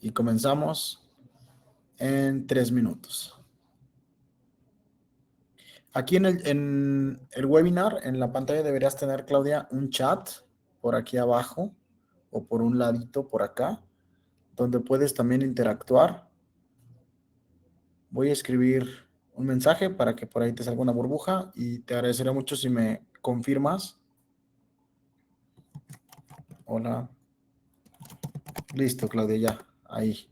Y comenzamos en 3 minutos. Aquí en el webinar, en la pantalla deberías tener, Claudia, un chat por aquí abajo o por un ladito por acá, donde puedes también interactuar. Voy a escribir un mensaje para que por ahí te salga una burbuja y te agradecería mucho si me confirmas. Hola. Listo, Claudia, ya. Ahí.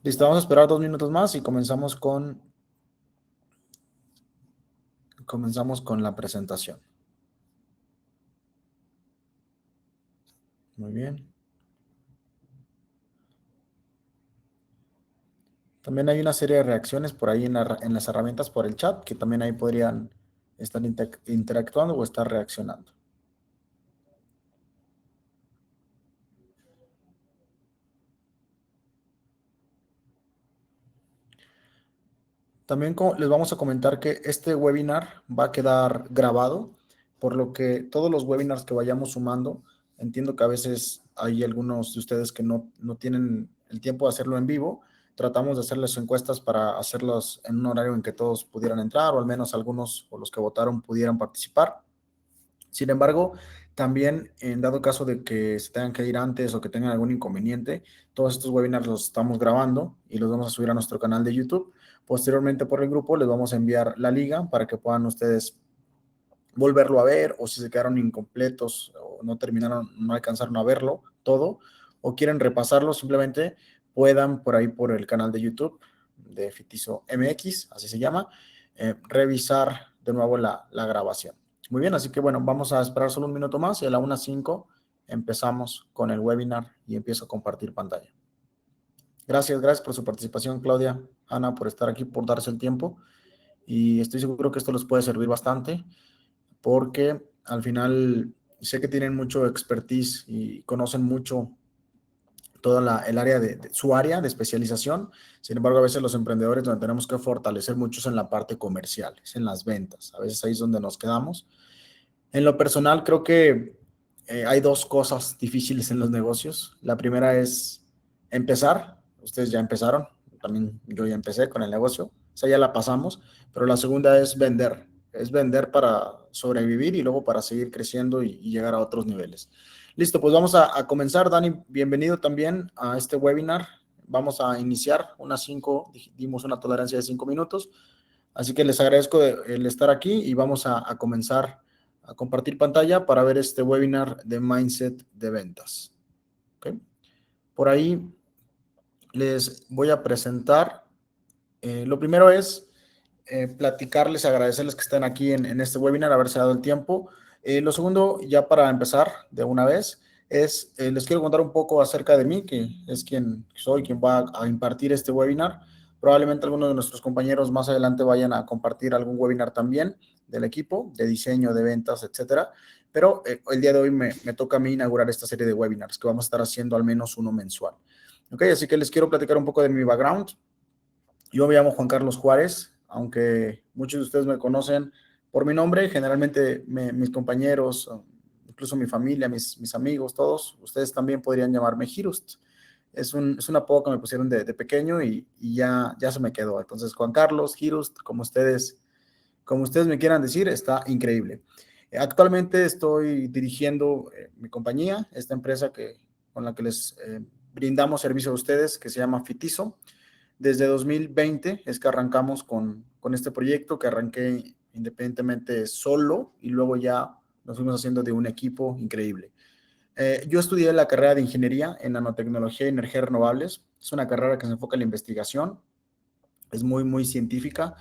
Listo, vamos a esperar 2 minutos más y comenzamos con la presentación. Muy bien. También hay una serie de reacciones por ahí en las herramientas por el chat, que también ahí podrían estar interactuando o estar reaccionando. También les vamos a comentar que este webinar va a quedar grabado, por lo que todos los webinars que vayamos sumando, entiendo que a veces hay algunos de ustedes que no tienen el tiempo de hacerlo en vivo. Tratamos de hacerles encuestas para hacerlos en un horario en que todos pudieran entrar, o al menos algunos o los que votaron pudieran participar. Sin embargo, también en dado caso de que se tengan que ir antes o que tengan algún inconveniente, todos estos webinars los estamos grabando y los vamos a subir a nuestro canal de YouTube. Posteriormente, por el grupo les vamos a enviar la liga para que puedan ustedes volverlo a ver, o si se quedaron incompletos o no terminaron, no alcanzaron a verlo todo, o quieren repasarlo, simplemente puedan por ahí por el canal de YouTube de Fitizo MX, así se llama, revisar de nuevo la grabación. Muy bien, así que bueno, vamos a esperar solo un minuto más y a la 1:05 empezamos con el webinar y empiezo a compartir pantalla. Gracias por su participación, Claudia, Ana, por estar aquí, por darse el tiempo, y estoy seguro que esto les puede servir bastante, porque al final sé que tienen mucho expertise y conocen mucho toda el área su área de especialización. Sin embargo, a veces los emprendedores donde tenemos que fortalecer mucho es en la parte comercial, es en las ventas. A veces ahí es donde nos quedamos. En lo personal, creo que hay dos cosas difíciles en los negocios. La primera es empezar. Ustedes ya empezaron, también yo ya empecé con el negocio, o sea, ya la pasamos. Pero la segunda es vender. Es vender para sobrevivir y luego para seguir creciendo y llegar a otros niveles. Listo, pues vamos a comenzar. Dani, bienvenido también a este webinar. Vamos a iniciar unas 5, dimos una tolerancia de 5 minutos. Así que les agradezco el estar aquí y vamos a comenzar a compartir pantalla para ver este webinar de Mindset de Ventas. ¿Okay? Por ahí les voy a presentar. Lo primero es platicarles, agradecerles que estén aquí en este webinar, haberse dado el tiempo. Lo segundo, ya para empezar de una vez, es les quiero contar un poco acerca de mí, que es quien va a impartir este webinar. Probablemente algunos de nuestros compañeros más adelante vayan a compartir algún webinar también del equipo, de diseño, de ventas, etcétera. Pero el día de hoy me toca a mí inaugurar esta serie de webinars que vamos a estar haciendo al menos uno mensual. Ok, así que les quiero platicar un poco de mi background. Yo me llamo Juan Carlos Juárez, aunque muchos de ustedes me conocen por mi nombre. Generalmente mis compañeros, incluso mi familia, mis amigos, todos, ustedes también podrían llamarme Hirust. Es un apodo que me pusieron de pequeño y ya se me quedó. Entonces, Juan Carlos, Hirust, como ustedes me quieran decir, está increíble. Actualmente estoy dirigiendo mi compañía, esta empresa con la que les brindamos servicio a ustedes, que se llama Fitizo. Desde 2020 es que arrancamos con este proyecto, que arranqué independientemente solo y luego ya nos fuimos haciendo de un equipo increíble. Yo estudié la carrera de Ingeniería en Nanotecnología y Energías Renovables. Es una carrera que se enfoca en la investigación, es muy, muy científica,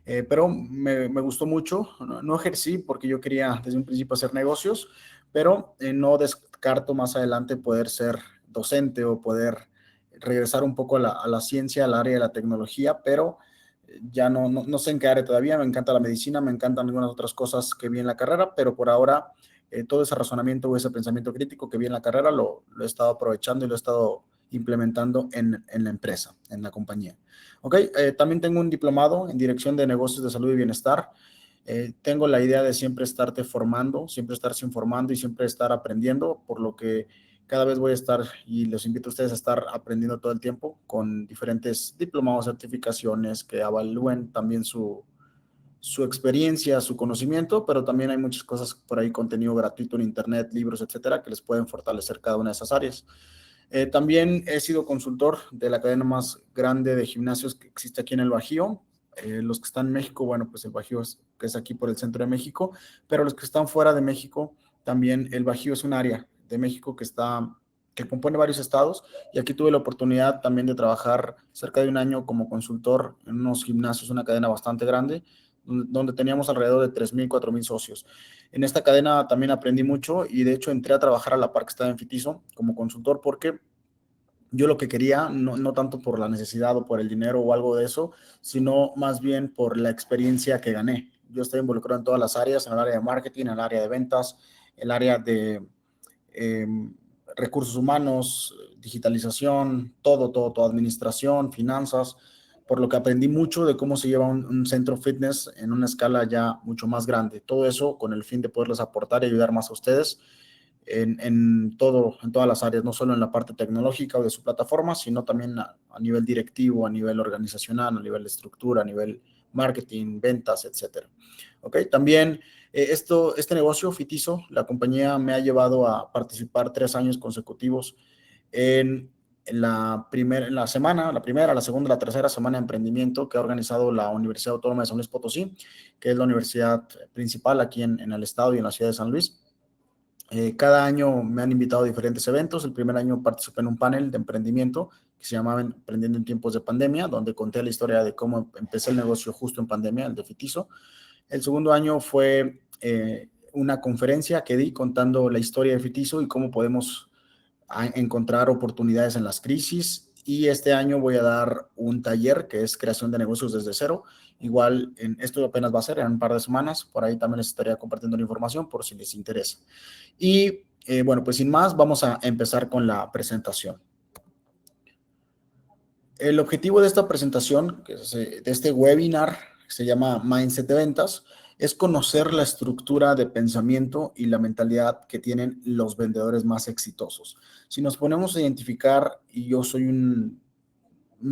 pero me gustó mucho. No ejercí porque yo quería desde un principio hacer negocios, pero no descarto más adelante poder ser docente o poder regresar un poco a la ciencia, al área de la tecnología, pero ya no sé en qué área todavía. Me encanta la medicina, me encantan algunas otras cosas que vi en la carrera, pero por ahora todo ese razonamiento o ese pensamiento crítico que vi en la carrera lo he estado aprovechando y lo he estado implementando en la empresa, en la compañía. Ok, también tengo un diplomado en Dirección de Negocios de Salud y Bienestar. Tengo la idea de siempre estarte formando, siempre estarse informando y siempre estar aprendiendo, por lo que Cada vez voy a estar, y los invito a ustedes a estar aprendiendo todo el tiempo con diferentes diplomados, certificaciones que evalúen también su experiencia, su conocimiento, pero también hay muchas cosas por ahí, contenido gratuito en internet, libros, etcétera, que les pueden fortalecer cada una de esas áreas. También he sido consultor de la cadena más grande de gimnasios que existe aquí en el Bajío. Los que están en México, bueno, pues el Bajío que es aquí por el centro de México, pero los que están fuera de México, también el Bajío es un área de México que compone varios estados, y aquí tuve la oportunidad también de trabajar cerca de un año como consultor en unos gimnasios, una cadena bastante grande, donde teníamos alrededor de 3,000, 4,000 socios. En esta cadena también aprendí mucho, y de hecho entré a trabajar a la par que estaba en Fitizo como consultor, porque yo lo que quería, no tanto por la necesidad o por el dinero o algo de eso, sino más bien por la experiencia que gané. Yo estoy involucrado en todas las áreas, en el área de marketing, en el área de ventas, el área de eh, recursos humanos, digitalización, todo, administración, finanzas, por lo que aprendí mucho de cómo se lleva un centro fitness en una escala ya mucho más grande. Todo eso con el fin de poderles aportar y ayudar más a ustedes en todas las áreas, no solo en la parte tecnológica o de su plataforma, sino también a nivel directivo, a nivel organizacional, a nivel de estructura, a nivel marketing, ventas, etcétera. ¿Ok? También este negocio, Fitizo, la compañía me ha llevado a participar 3 años consecutivos en la semana, la primera, la segunda, la tercera semana de emprendimiento que ha organizado la Universidad Autónoma de San Luis Potosí, que es la universidad principal aquí en el estado y en la ciudad de San Luis. Cada año me han invitado a diferentes eventos. El primer año participé en un panel de emprendimiento que se llamaba Emprendiendo en tiempos de pandemia, donde conté la historia de cómo empecé el negocio justo en pandemia, el de Fitizo. El segundo año fue una conferencia que di contando la historia de Fitizo y cómo podemos encontrar oportunidades en las crisis. Y este año voy a dar un taller que es creación de negocios desde cero. Igual, esto apenas va a ser en un par de semanas. Por ahí también les estaría compartiendo la información por si les interesa. Y bueno, pues sin más, vamos a empezar con la presentación. El objetivo de esta presentación, de este webinar, que se llama Mindset de Ventas, es conocer la estructura de pensamiento y la mentalidad que tienen los vendedores más exitosos. Si nos ponemos a identificar, y yo soy un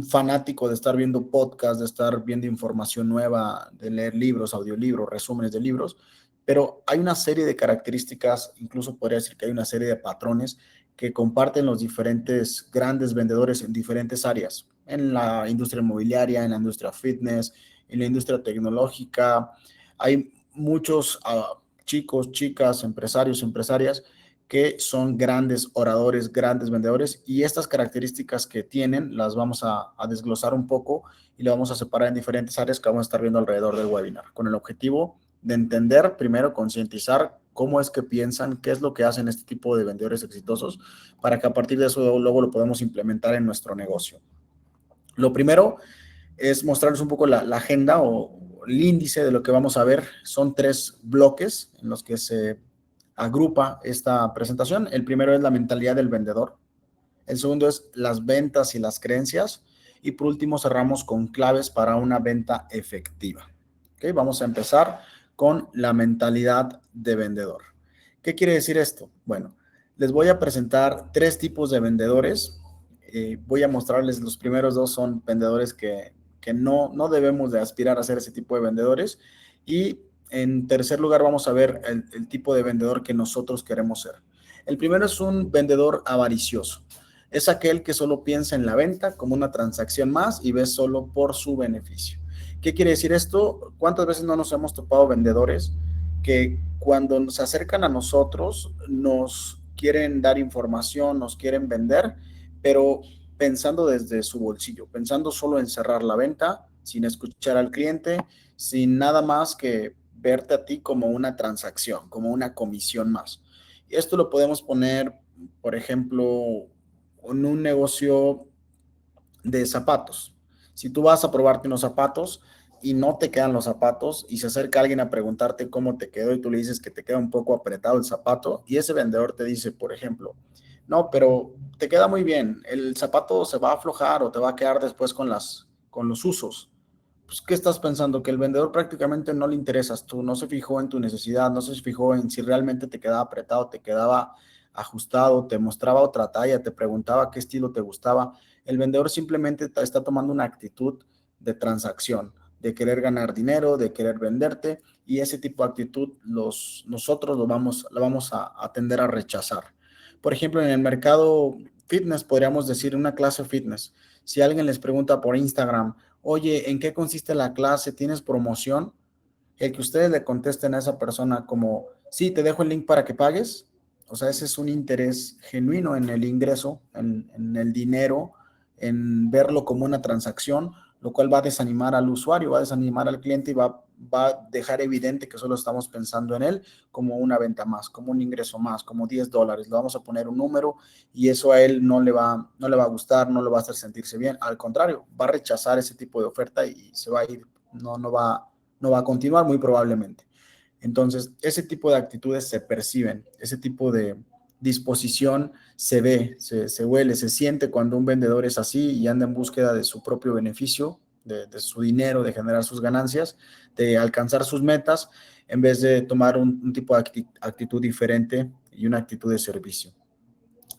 fanático de estar viendo podcasts, de estar viendo información nueva, de leer libros, audiolibros, resúmenes de libros, pero hay una serie de características, incluso podría decir que hay una serie de patrones que comparten los diferentes grandes vendedores en diferentes áreas, en la industria inmobiliaria, en la industria fitness, en la industria tecnológica. Hay muchos chicos, chicas, empresarios, empresarias que son grandes oradores, grandes vendedores, y estas características que tienen las vamos a desglosar un poco y lo vamos a separar en diferentes áreas que vamos a estar viendo alrededor del webinar, con el objetivo de entender, primero, concientizar cómo es que piensan, qué es lo que hacen este tipo de vendedores exitosos, para que a partir de eso luego lo podamos implementar en nuestro negocio. Lo primero es mostrarles un poco la agenda o el índice de lo que vamos a ver. Son 3 bloques en los que se agrupa esta presentación. El primero es la mentalidad del vendedor. El segundo es las ventas y las creencias. Y por último cerramos con claves para una venta efectiva. ¿Okay? Vamos a empezar con la mentalidad de vendedor. ¿Qué quiere decir esto? Bueno, les voy a presentar 3 tipos de vendedores. Voy a mostrarles los primeros 2 son vendedores que no debemos de aspirar a ser ese tipo de vendedores. Y en tercer lugar vamos a ver el tipo de vendedor que nosotros queremos ser. El primero es un vendedor avaricioso. Es aquel que solo piensa en la venta como una transacción más y ve solo por su beneficio. ¿Qué quiere decir esto? ¿Cuántas veces no nos hemos topado vendedores que cuando se acercan a nosotros nos quieren dar información, nos quieren vender, pero pensando desde su bolsillo, pensando solo en cerrar la venta, sin escuchar al cliente, sin nada más que verte a ti como una transacción, como una comisión más? Y esto lo podemos poner, por ejemplo, en un negocio de zapatos. Si tú vas a probarte unos zapatos y no te quedan los zapatos y se acerca alguien a preguntarte cómo te quedó y tú le dices que te queda un poco apretado el zapato y ese vendedor te dice, por ejemplo, no, pero te queda muy bien, el zapato se va a aflojar o te va a quedar después con los usos. Pues, ¿qué estás pensando? Que el vendedor prácticamente no le interesas tú, no se fijó en tu necesidad, no se fijó en si realmente te quedaba apretado, te quedaba ajustado, te mostraba otra talla, te preguntaba qué estilo te gustaba. El vendedor simplemente está tomando una actitud de transacción, de querer ganar dinero, de querer venderte, y ese tipo de actitud nosotros la vamos a tender a rechazar. Por ejemplo, en el mercado fitness, podríamos decir una clase fitness. Si alguien les pregunta por Instagram, oye, ¿en qué consiste la clase? ¿Tienes promoción? El que ustedes le contesten a esa persona como, sí, te dejo el link para que pagues. O sea, ese es un interés genuino en el ingreso, en el dinero, en verlo como una transacción, lo cual va a desanimar al usuario, va a desanimar al cliente y va a dejar evidente que solo estamos pensando en él como una venta más, como un ingreso más, como $10. Le vamos a poner un número y eso a él no le va a gustar, no le va a hacer sentirse bien. Al contrario, va a rechazar ese tipo de oferta y se va a ir, no va a continuar muy probablemente. Entonces, ese tipo de actitudes se perciben, ese tipo de disposición se ve, se huele, se siente cuando un vendedor es así y anda en búsqueda de su propio beneficio, de su dinero, de generar sus ganancias, de alcanzar sus metas, en vez de tomar un tipo de actitud diferente y una actitud de servicio.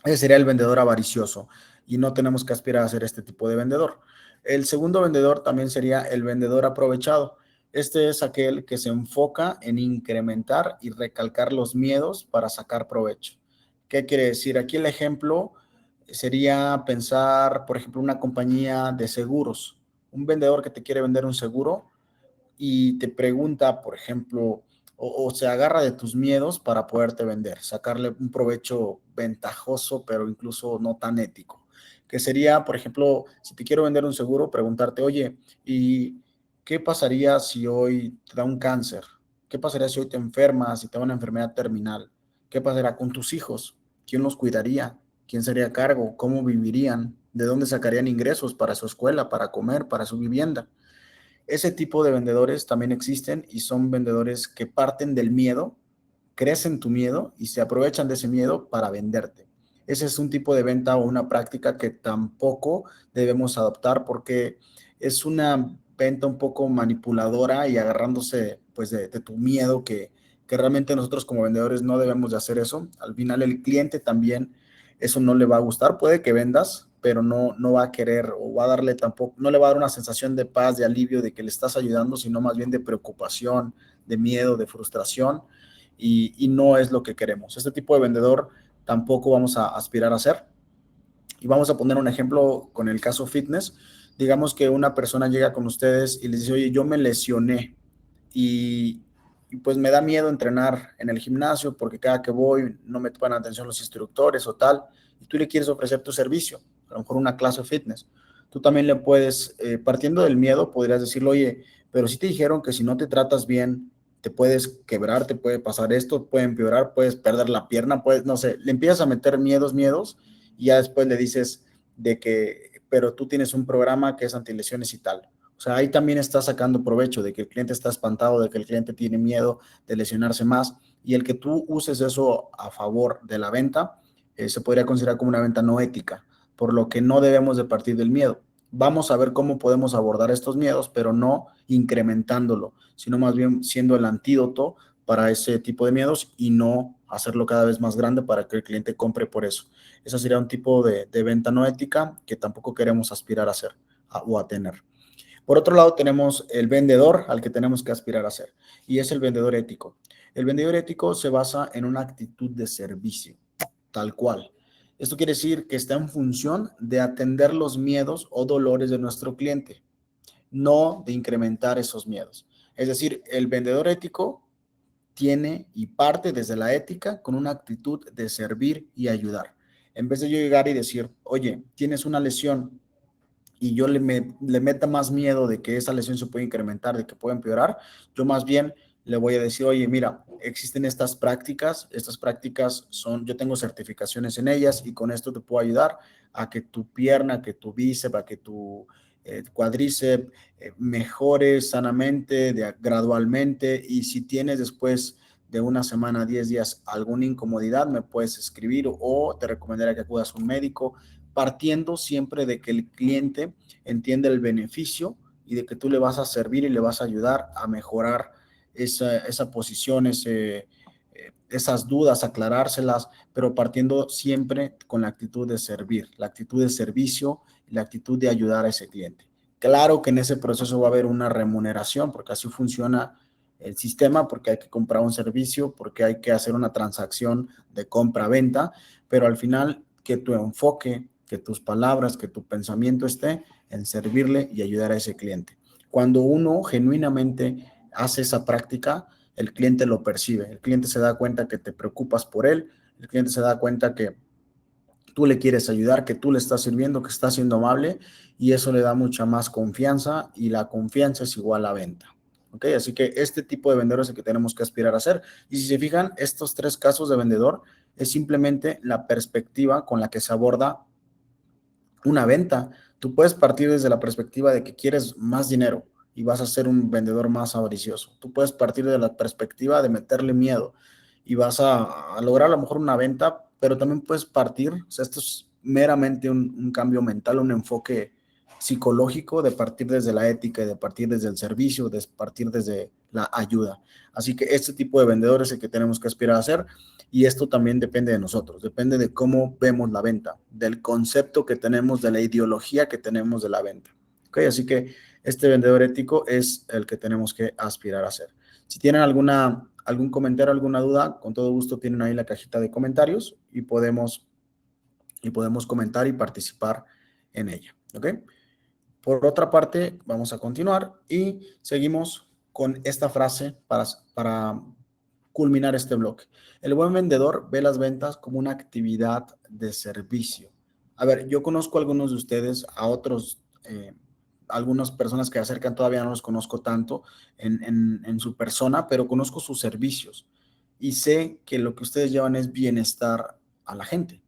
Ese sería el vendedor avaricioso y no tenemos que aspirar a ser este tipo de vendedor. El segundo vendedor también sería el vendedor aprovechado. Este es aquel que se enfoca en incrementar y recalcar los miedos para sacar provecho. ¿Qué quiere decir? Aquí el ejemplo sería pensar, por ejemplo, una compañía de seguros. Un vendedor que te quiere vender un seguro y te pregunta, por ejemplo, o se agarra de tus miedos para poderte vender, sacarle un provecho ventajoso, pero incluso no tan ético. Que sería, por ejemplo, si te quiero vender un seguro, preguntarte, oye, ¿y qué pasaría si hoy te da un cáncer? ¿Qué pasaría si hoy te enfermas, si te da una enfermedad terminal? ¿Qué pasará con tus hijos? ¿Quién los cuidaría? ¿Quién sería a cargo? ¿Cómo vivirían? ¿De dónde sacarían ingresos para su escuela, para comer, para su vivienda? Ese tipo de vendedores también existen y son vendedores que parten del miedo, crecen tu miedo y se aprovechan de ese miedo para venderte. Ese es un tipo de venta o una práctica que tampoco debemos adoptar porque es una venta un poco manipuladora y agarrándose pues de tu miedo que realmente nosotros como vendedores no debemos de hacer eso. Al final el cliente también eso no le va a gustar, puede que vendas, pero no va a querer o va a darle tampoco, no le va a dar una sensación de paz, de alivio, de que le estás ayudando, sino más bien de preocupación, de miedo, de frustración, y no es lo que queremos. Este tipo de vendedor tampoco vamos a aspirar a ser. Y vamos a poner un ejemplo con el caso fitness. Digamos que una persona llega con ustedes y les dice, oye, yo me lesioné y, y pues me da miedo entrenar en el gimnasio porque cada que voy no me toman atención los instructores o tal, y tú le quieres ofrecer tu servicio, a lo mejor una clase fitness. Tú también le puedes, partiendo del miedo, podrías decirle, oye, pero si te dijeron que si no te tratas bien, te puedes quebrar, te puede pasar esto, puede empeorar, puedes perder la pierna, puedes, no sé, le empiezas a meter miedos, y ya después le dices de que, pero tú tienes un programa que es antilesiones y tal. O sea, ahí también está sacando provecho de que el cliente está espantado, de que el cliente tiene miedo de lesionarse más, y el que tú uses eso a favor de la venta, se podría considerar como una venta no ética, por lo que no debemos de partir del miedo. Vamos a ver cómo podemos abordar estos miedos, pero no incrementándolo, sino más bien siendo el antídoto para ese tipo de miedos y no hacerlo cada vez más grande para que el cliente compre por eso. Eso sería un tipo de venta no ética que tampoco queremos aspirar a hacer o a tener. Por otro lado, tenemos el vendedor al que tenemos que aspirar a ser, y es el vendedor ético. El vendedor ético se basa en una actitud de servicio, tal cual. Esto quiere decir que está en función de atender los miedos o dolores de nuestro cliente, no de incrementar esos miedos. Es decir, el vendedor ético tiene y parte desde la ética con una actitud de servir y ayudar. En vez de yo llegar y decir, oye, tienes una lesión y yo le meta más miedo de que esa lesión se puede incrementar, de que puede empeorar, yo más bien le voy a decir, oye, mira, existen estas prácticas son, yo tengo certificaciones en ellas y con esto te puedo ayudar a que tu pierna, que tu bíceps, a que tu cuádriceps mejore sanamente, gradualmente, y si tienes después de una semana, 10 días, alguna incomodidad, me puedes escribir o te recomendaría que acudas a un médico, partiendo siempre de que el cliente entienda el beneficio y de que tú le vas a servir y le vas a ayudar a mejorar esa posición, esas dudas, aclarárselas, pero partiendo siempre con la actitud de servir, la actitud de servicio y la actitud de ayudar a ese cliente. Claro que en ese proceso va a haber una remuneración, porque así funciona el sistema, porque hay que comprar un servicio, porque hay que hacer una transacción de compra-venta, pero al final que tu enfoque, que tus palabras, que tu pensamiento esté en servirle y ayudar a ese cliente. Cuando uno genuinamente hace esa práctica, el cliente lo percibe, el cliente se da cuenta que te preocupas por él, el cliente se da cuenta que tú le quieres ayudar, que tú le estás sirviendo, que estás siendo amable, y eso le da mucha más confianza, y la confianza es igual a venta. ¿Ok? Así que este tipo de vendedor es el que tenemos que aspirar a ser. Y si se fijan, estos 3 casos de vendedor es simplemente la perspectiva con la que se aborda una venta. Tú puedes partir desde la perspectiva de que quieres más dinero y vas a ser un vendedor más avaricioso. Tú puedes partir de la perspectiva de meterle miedo y vas a lograr a lo mejor una venta, pero también puedes partir, o sea, esto es meramente un cambio mental, un enfoque psicológico de partir desde la ética y de partir desde el servicio, de partir desde la ayuda. Así que este tipo de vendedores es el que tenemos que aspirar a ser. Y esto también depende de nosotros, depende de cómo vemos la venta, del concepto que tenemos, de la ideología que tenemos de la venta. ¿Ok? Así que este vendedor ético es el que tenemos que aspirar a ser. Si tienen algún comentario, alguna duda, con todo gusto tienen ahí la cajita de comentarios y podemos comentar y participar en ella. ¿Ok? Por otra parte, vamos a continuar y seguimos con esta frase para culminar este bloque. El buen vendedor ve las ventas como una actividad de servicio. A ver, yo conozco a algunos de ustedes, a otros, algunas personas que se acercan todavía no los conozco tanto en su persona, pero conozco sus servicios y sé que lo que ustedes llevan es bienestar a la gente.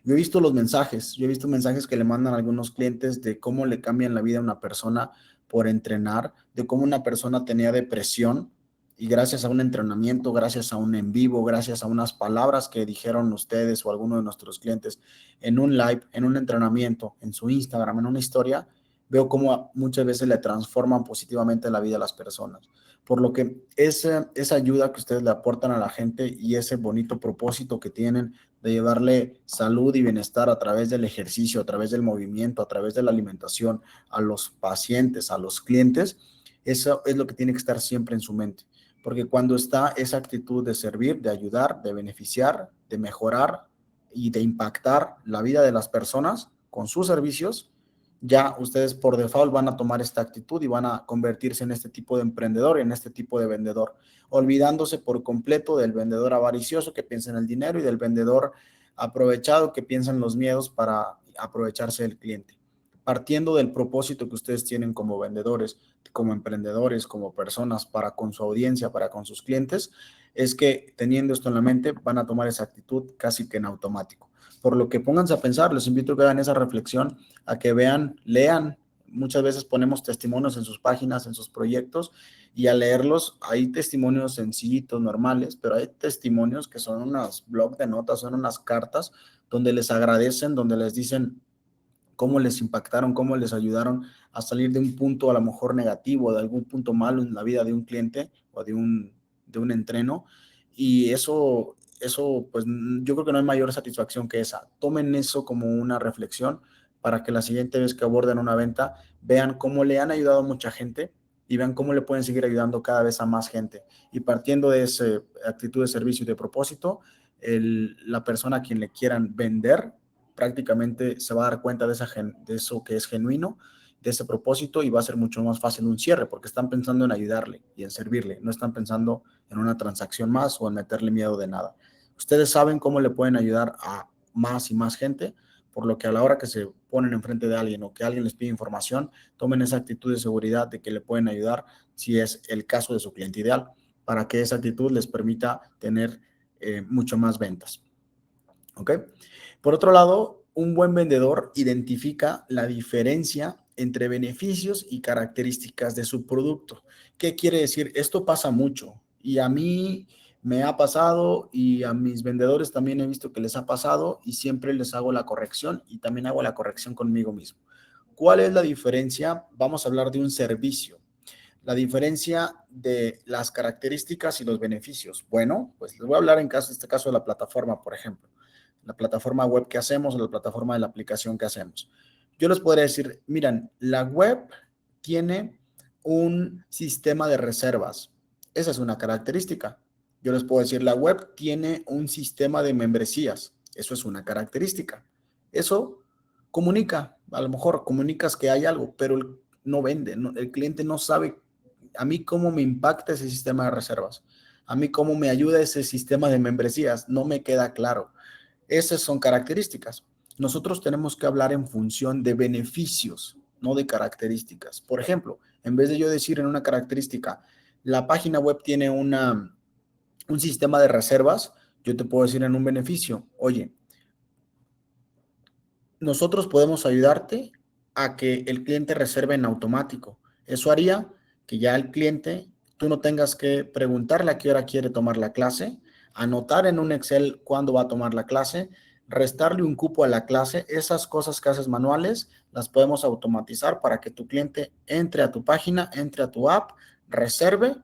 Yo he visto mensajes que le mandan a algunos clientes de cómo le cambian la vida a una persona por entrenar, de cómo una persona tenía depresión y gracias a un entrenamiento, gracias a un en vivo, gracias a unas palabras que dijeron ustedes o alguno de nuestros clientes en un live, en un entrenamiento, en su Instagram, en una historia, veo cómo muchas veces le transforman positivamente la vida a las personas. Por lo que esa ayuda que ustedes le aportan a la gente y ese bonito propósito que tienen de llevarle salud y bienestar a través del ejercicio, a través del movimiento, a través de la alimentación a los pacientes, a los clientes, eso es lo que tiene que estar siempre en su mente. Porque cuando está esa actitud de servir, de ayudar, de beneficiar, de mejorar y de impactar la vida de las personas con sus servicios, ya ustedes por default van a tomar esta actitud y van a convertirse en este tipo de emprendedor, en este tipo de vendedor, olvidándose por completo del vendedor avaricioso que piensa en el dinero y del vendedor aprovechado que piensa en los miedos para aprovecharse del cliente. Partiendo del propósito que ustedes tienen como vendedores, como emprendedores, como personas para con su audiencia, para con sus clientes, es que teniendo esto en la mente van a tomar esa actitud casi que en automático. Por lo que pónganse a pensar, les invito a que hagan esa reflexión, a que vean, lean. Muchas veces ponemos testimonios en sus páginas, en sus proyectos, y al leerlos hay testimonios sencillitos, normales, pero hay testimonios que son unos blogs de notas, son unas cartas donde les agradecen, donde les dicen cómo les impactaron, cómo les ayudaron a salir de un punto a lo mejor negativo, de algún punto malo en la vida de un cliente o de un entreno. Y eso, pues yo creo que no hay mayor satisfacción que esa. Tomen eso como una reflexión para que la siguiente vez que aborden una venta vean cómo le han ayudado a mucha gente y vean cómo le pueden seguir ayudando cada vez a más gente. Y partiendo de esa actitud de servicio y de propósito, la persona a quien le quieran vender prácticamente se va a dar cuenta de eso que es genuino, de ese propósito, y va a ser mucho más fácil un cierre porque están pensando en ayudarle y en servirle, no están pensando en una transacción más o en meterle miedo de nada. Ustedes saben cómo le pueden ayudar a más y más gente, por lo que a la hora que se ponen enfrente de alguien o que alguien les pide información, tomen esa actitud de seguridad de que le pueden ayudar si es el caso de su cliente ideal, para que esa actitud les permita tener mucho más ventas. ¿Ok? Por otro lado, un buen vendedor identifica la diferencia entre beneficios y características de su producto. ¿Qué quiere decir? Esto pasa mucho y a mí me ha pasado y a mis vendedores también he visto que les ha pasado y siempre les hago la corrección y también hago la corrección conmigo mismo. ¿Cuál es la diferencia? Vamos a hablar de un servicio. La diferencia de las características y los beneficios. Bueno, pues les voy a hablar en este caso de la plataforma, por ejemplo. La plataforma web que hacemos o la plataforma de la aplicación que hacemos. Yo les podría decir, miren, la web tiene un sistema de reservas. Esa es una característica. Yo les puedo decir, la web tiene un sistema de membresías. Eso es una característica. Eso comunica, a lo mejor comunicas que hay algo, pero no vende, el cliente no sabe a mí cómo me impacta ese sistema de reservas, a mí cómo me ayuda ese sistema de membresías, no me queda claro. Esas son características. Nosotros tenemos que hablar en función de beneficios, no de características. Por ejemplo, en vez de yo decir en una característica, la página web tiene un sistema de reservas, yo te puedo decir en un beneficio, oye, nosotros podemos ayudarte a que el cliente reserve en automático. Eso haría que ya el cliente, tú no tengas que preguntarle a qué hora quiere tomar la clase, anotar en un Excel cuándo va a tomar la clase, restarle un cupo a la clase. Esas cosas que haces manuales las podemos automatizar para que tu cliente entre a tu página, entre a tu app, reserve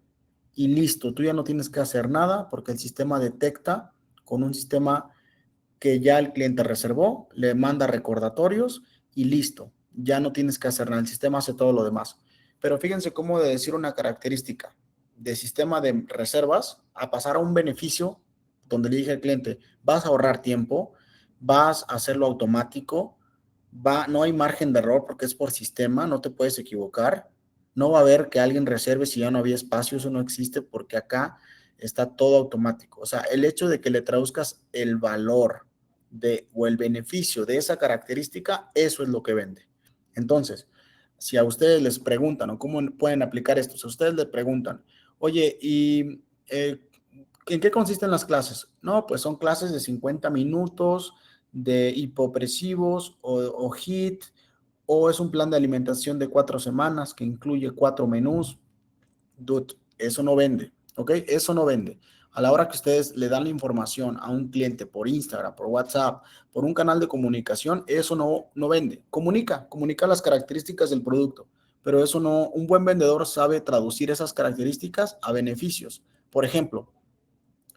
y listo. Tú ya no tienes que hacer nada porque el sistema detecta con un sistema que ya el cliente reservó, le manda recordatorios y listo. Ya no tienes que hacer nada, el sistema hace todo lo demás. Pero fíjense cómo de decir una característica de sistema de reservas a pasar a un beneficio donde le dije al cliente, vas a ahorrar tiempo, vas a hacerlo automático, no hay margen de error porque es por sistema, no te puedes equivocar, no va a haber que alguien reserve si ya no había espacio, eso no existe porque acá está todo automático. O sea, el hecho de que le traduzcas el valor o el beneficio de esa característica, eso es lo que vende. Entonces, si a ustedes les preguntan o cómo pueden aplicar esto, si a ustedes les preguntan, oye, ¿y en qué consisten las clases? No, pues son clases de 50 minutos de hipopresivos o HIIT, o es un plan de alimentación de 4 semanas que incluye 4 menús. Dude, eso no vende, ¿ok? Eso no vende. A la hora que ustedes le dan la información a un cliente por Instagram, por WhatsApp, por un canal de comunicación, eso no vende. Comunica las características del producto, pero eso no, un buen vendedor sabe traducir esas características a beneficios. Por ejemplo,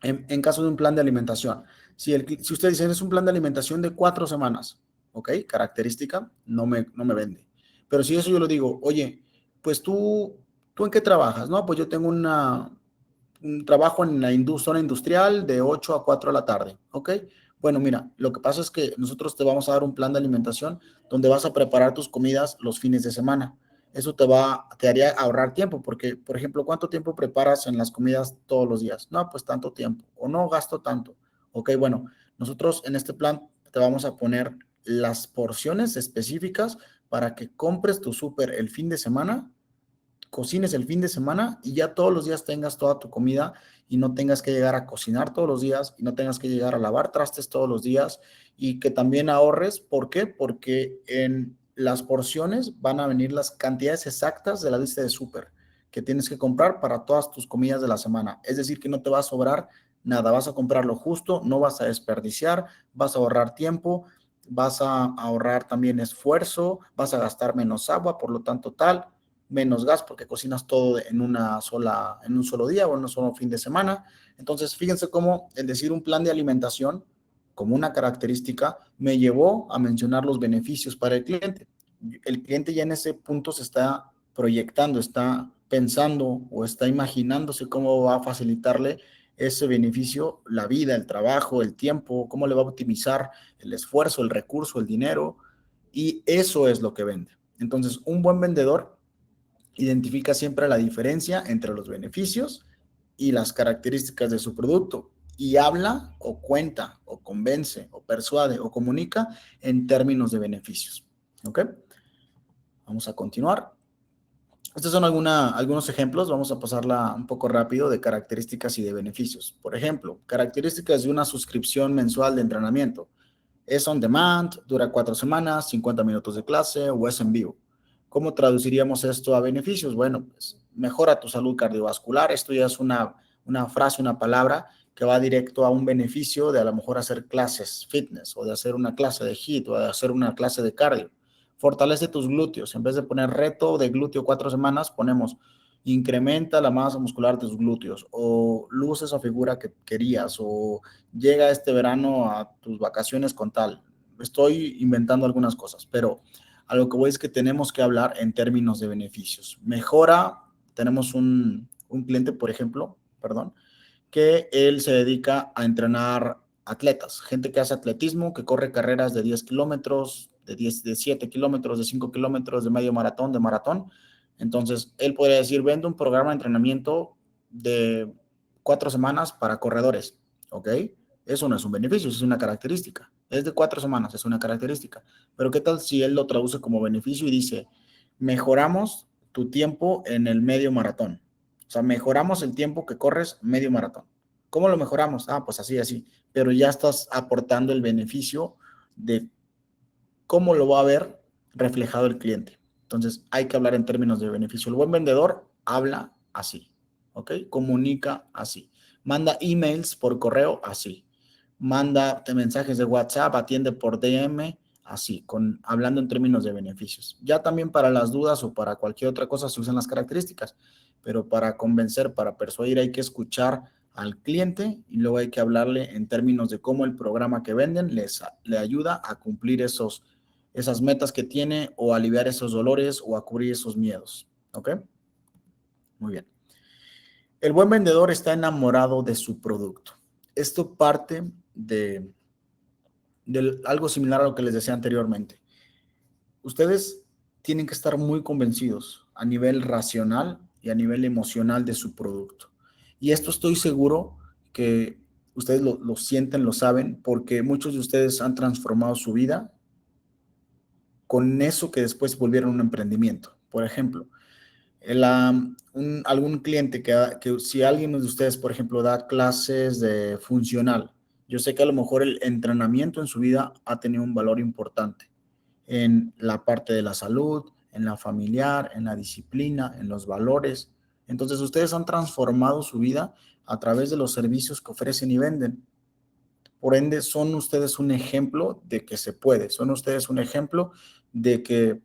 en caso de un plan de alimentación, si usted dice es un plan de alimentación de 4 semanas, ¿ok? Característica, no me vende. Pero si eso yo lo digo, oye, pues ¿tú en qué trabajas? No, pues yo tengo un trabajo en la zona industrial de 8 a 4 de la tarde, ¿ok? Bueno, mira, lo que pasa es que nosotros te vamos a dar un plan de alimentación donde vas a preparar tus comidas los fines de semana. Eso te haría ahorrar tiempo, porque, por ejemplo, ¿cuánto tiempo preparas en las comidas todos los días? No, pues tanto tiempo, o no gasto tanto. Ok, bueno, nosotros en este plan te vamos a poner las porciones específicas para que compres tu súper el fin de semana, cocines el fin de semana y ya todos los días tengas toda tu comida y no tengas que llegar a cocinar todos los días y no tengas que llegar a lavar trastes todos los días y que también ahorres. ¿Por qué? Porque en las porciones van a venir las cantidades exactas de la lista de súper que tienes que comprar para todas tus comidas de la semana. Es decir, que no te va a sobrar nada, vas a comprar lo justo, no vas a desperdiciar, vas a ahorrar tiempo, vas a ahorrar también esfuerzo, vas a gastar menos agua, por lo tanto tal, menos gas porque cocinas todo en un solo día o en un solo fin de semana. Entonces, fíjense cómo el decir un plan de alimentación como una característica me llevó a mencionar los beneficios para el cliente. El cliente ya en ese punto se está proyectando, está pensando o está imaginándose cómo va a facilitarle ese beneficio, la vida, el trabajo, el tiempo, cómo le va a optimizar el esfuerzo, el recurso, el dinero, y eso es lo que vende. Entonces, un buen vendedor identifica siempre la diferencia entre los beneficios y las características de su producto y habla o cuenta o convence o persuade o comunica en términos de beneficios. ¿Ok? Vamos a continuar. Estos son algunos ejemplos, vamos a pasarla un poco rápido de características y de beneficios. Por ejemplo, características de una suscripción mensual de entrenamiento. Es on demand, dura 4 semanas, 50 minutos de clase o es en vivo. ¿Cómo traduciríamos esto a beneficios? Bueno, pues mejora tu salud cardiovascular. Esto ya es una frase, una palabra que va directo a un beneficio de a lo mejor hacer clases fitness o de hacer una clase de HIIT o de hacer una clase de cardio. Fortalece tus glúteos. En vez de poner reto de glúteo 4 semanas, ponemos incrementa la masa muscular de tus glúteos, o luce esa figura que querías, o llega este verano a tus vacaciones con tal. Estoy inventando algunas cosas, pero a lo que voy es que tenemos que hablar en términos de beneficios. Mejora, tenemos un cliente, por ejemplo, perdón, que él se dedica a entrenar atletas, gente que hace atletismo, que corre carreras de 10 kilómetros, de 7 kilómetros, de 5 kilómetros, de medio maratón, de maratón. Entonces, él podría decir, vende un programa de entrenamiento de 4 semanas para corredores, ¿ok? Eso no es un beneficio, es una característica. Es de 4 semanas, es una característica. Pero ¿qué tal si él lo traduce como beneficio y dice, mejoramos tu tiempo en el medio maratón? O sea, mejoramos el tiempo que corres medio maratón. ¿Cómo lo mejoramos? Ah, pues así, así. Pero ya estás aportando el beneficio de cómo lo va a ver reflejado el cliente. Entonces, hay que hablar en términos de beneficio. El buen vendedor habla así, ¿ok? Comunica así. Manda emails por correo así. Manda mensajes de WhatsApp, atiende por DM así, hablando en términos de beneficios. Ya también para las dudas o para cualquier otra cosa se usan las características, pero para convencer, para persuadir hay que escuchar al cliente y luego hay que hablarle en términos de cómo el programa que venden le ayuda a cumplir esas metas que tiene o aliviar esos dolores o a cubrir esos miedos. ¿Ok? Muy bien. El buen vendedor está enamorado de su producto. Esto parte de algo similar a lo que les decía anteriormente. Ustedes tienen que estar muy convencidos a nivel racional y a nivel emocional de su producto. Y esto estoy seguro que ustedes lo sienten, lo saben, porque muchos de ustedes han transformado su vida con eso que después volvieron un emprendimiento. Por ejemplo, algún cliente que si alguien de ustedes, por ejemplo, da clases de funcional, yo sé que a lo mejor el entrenamiento en su vida ha tenido un valor importante en la parte de la salud, en la familiar, en la disciplina, en los valores. Entonces, ustedes han transformado su vida a través de los servicios que ofrecen y venden. Por ende, son ustedes un ejemplo de que se puede, son ustedes un ejemplo de que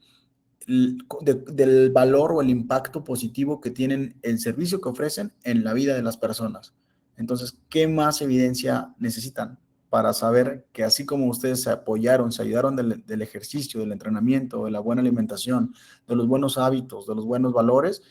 del valor o el impacto positivo que tienen el servicio que ofrecen en la vida de las personas. Entonces, ¿qué más evidencia necesitan para saber que así como ustedes se apoyaron, se ayudaron del ejercicio, del entrenamiento, de la buena alimentación, de los buenos hábitos, de los buenos valores,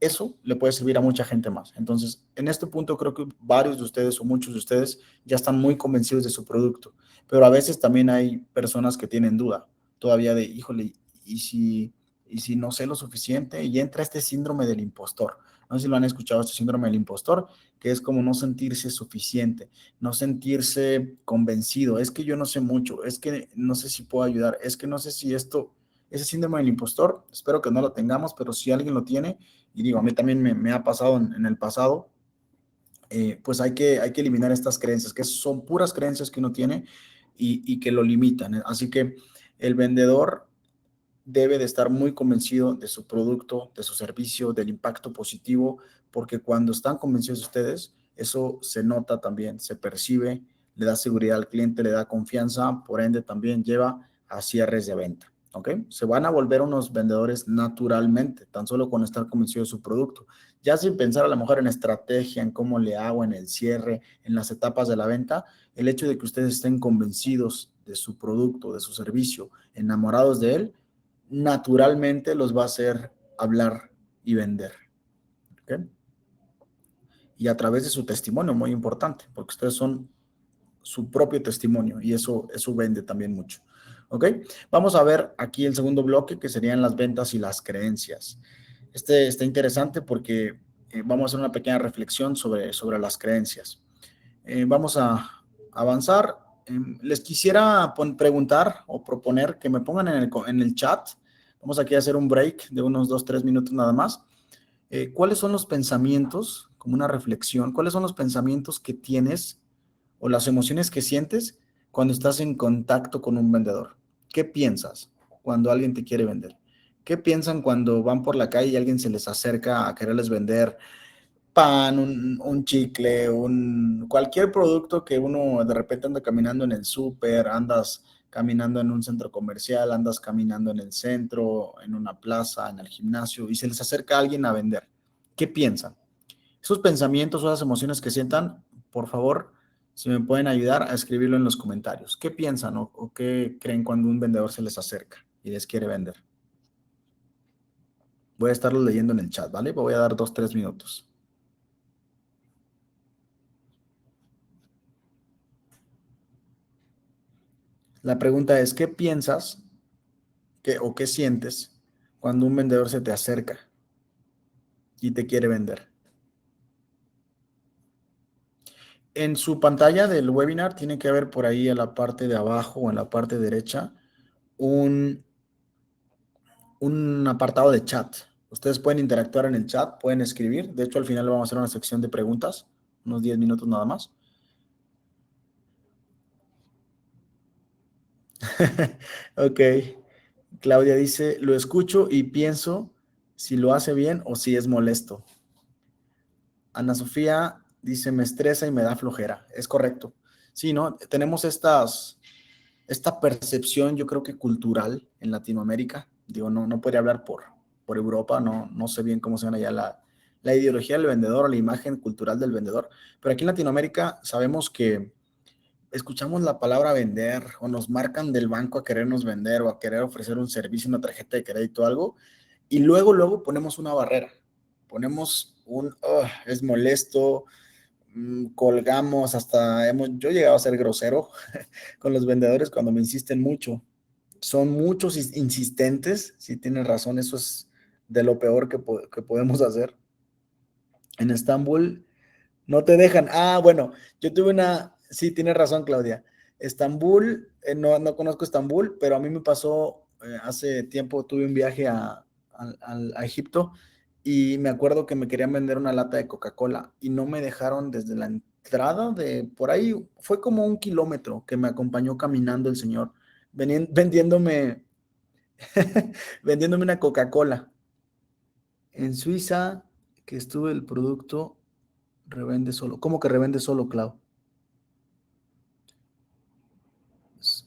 eso le puede servir a mucha gente más? Entonces, en este punto creo que varios de ustedes o muchos de ustedes ya están muy convencidos de su producto, pero a veces también hay personas que tienen duda todavía de, híjole, ¿y si no sé lo suficiente? Y entra este síndrome del impostor. No sé si lo han escuchado, este síndrome del impostor, que es como no sentirse suficiente, no sentirse convencido. Es que yo no sé mucho, es que no sé si puedo ayudar, es que no sé si esto, ese síndrome del impostor, espero que no lo tengamos, pero si alguien lo tiene, y digo, a mí también me ha pasado en el pasado, pues hay que eliminar estas creencias, que son puras creencias que uno tiene y que lo limitan. Así que el vendedor debe de estar muy convencido de su producto, de su servicio, del impacto positivo, porque cuando están convencidos de ustedes, eso se nota también, se percibe, le da seguridad al cliente, le da confianza, por ende también lleva a cierres de venta. ¿Ok? Se van a volver unos vendedores naturalmente, tan solo con estar convencidos de su producto. Ya sin pensar a lo mejor en estrategia, en cómo le hago, en el cierre, en las etapas de la venta, el hecho de que ustedes estén convencidos de su producto, de su servicio, enamorados de él, naturalmente los va a hacer hablar y vender. ¿Okay? Y a través de su testimonio, muy importante, porque ustedes son su propio testimonio y eso vende también mucho. ¿Ok? Vamos a ver aquí el segundo bloque, que serían las ventas y las creencias. Este está interesante porque vamos a hacer una pequeña reflexión sobre las creencias. Vamos a avanzar. Les quisiera preguntar o proponer que me pongan en el chat. Vamos aquí a hacer un break de unos 2, 3 minutos nada más. ¿Cuáles son los pensamientos, como una reflexión, cuáles son los pensamientos que tienes o las emociones que sientes cuando estás en contacto con un vendedor? ¿Qué piensas cuando alguien te quiere vender? ¿Qué piensan cuando van por la calle y alguien se les acerca a quererles vender pan, un chicle, cualquier producto que uno de repente anda caminando en el súper, andas caminando en un centro comercial, andas caminando en el centro, en una plaza, en el gimnasio, y se les acerca alguien a vender? ¿Qué piensan? Esos pensamientos o esas emociones que sientan, por favor, si me pueden ayudar a escribirlo en los comentarios. ¿Qué piensan o qué creen cuando un vendedor se les acerca y les quiere vender? Voy a estarlo leyendo en el chat, ¿vale? Voy a dar 2, 3 minutos. La pregunta es, ¿qué piensas o qué sientes cuando un vendedor se te acerca y te quiere vender? En su pantalla del webinar tiene que haber por ahí en la parte de abajo o en la parte derecha un, un apartado de chat. Ustedes pueden interactuar en el chat, pueden escribir. De hecho, al final vamos a hacer una sección de preguntas, unos 10 minutos nada más. Ok. Claudia dice, lo escucho y pienso si lo hace bien o si es molesto. Ana Sofía dice, me estresa y me da flojera. Es correcto. Sí, ¿no? Tenemos esta percepción, yo creo que cultural en Latinoamérica. Digo, no podría hablar por Europa, no sé bien cómo se llama allá la ideología del vendedor o la imagen cultural del vendedor. Pero aquí en Latinoamérica sabemos que escuchamos la palabra vender o nos marcan del banco a querernos vender o a querer ofrecer un servicio, una tarjeta de crédito o algo, y luego ponemos una barrera. Ponemos es molesto, colgamos, yo he llegado a ser grosero con los vendedores cuando me insisten mucho. Son muchos insistentes, si tienes razón, eso es de lo peor que podemos hacer. En Estambul no te dejan. Ah, bueno, yo tuve sí, tienes razón, Claudia. Estambul, no conozco Estambul, pero a mí me pasó, hace tiempo tuve un viaje a Egipto y me acuerdo que me querían vender una lata de Coca-Cola y no me dejaron desde la entrada por ahí, fue como 1 kilómetro que me acompañó caminando el señor, vendiéndome, vendiéndome una Coca-Cola. En Suiza, que estuve el producto, revende solo. ¿Cómo que revende solo, Clau?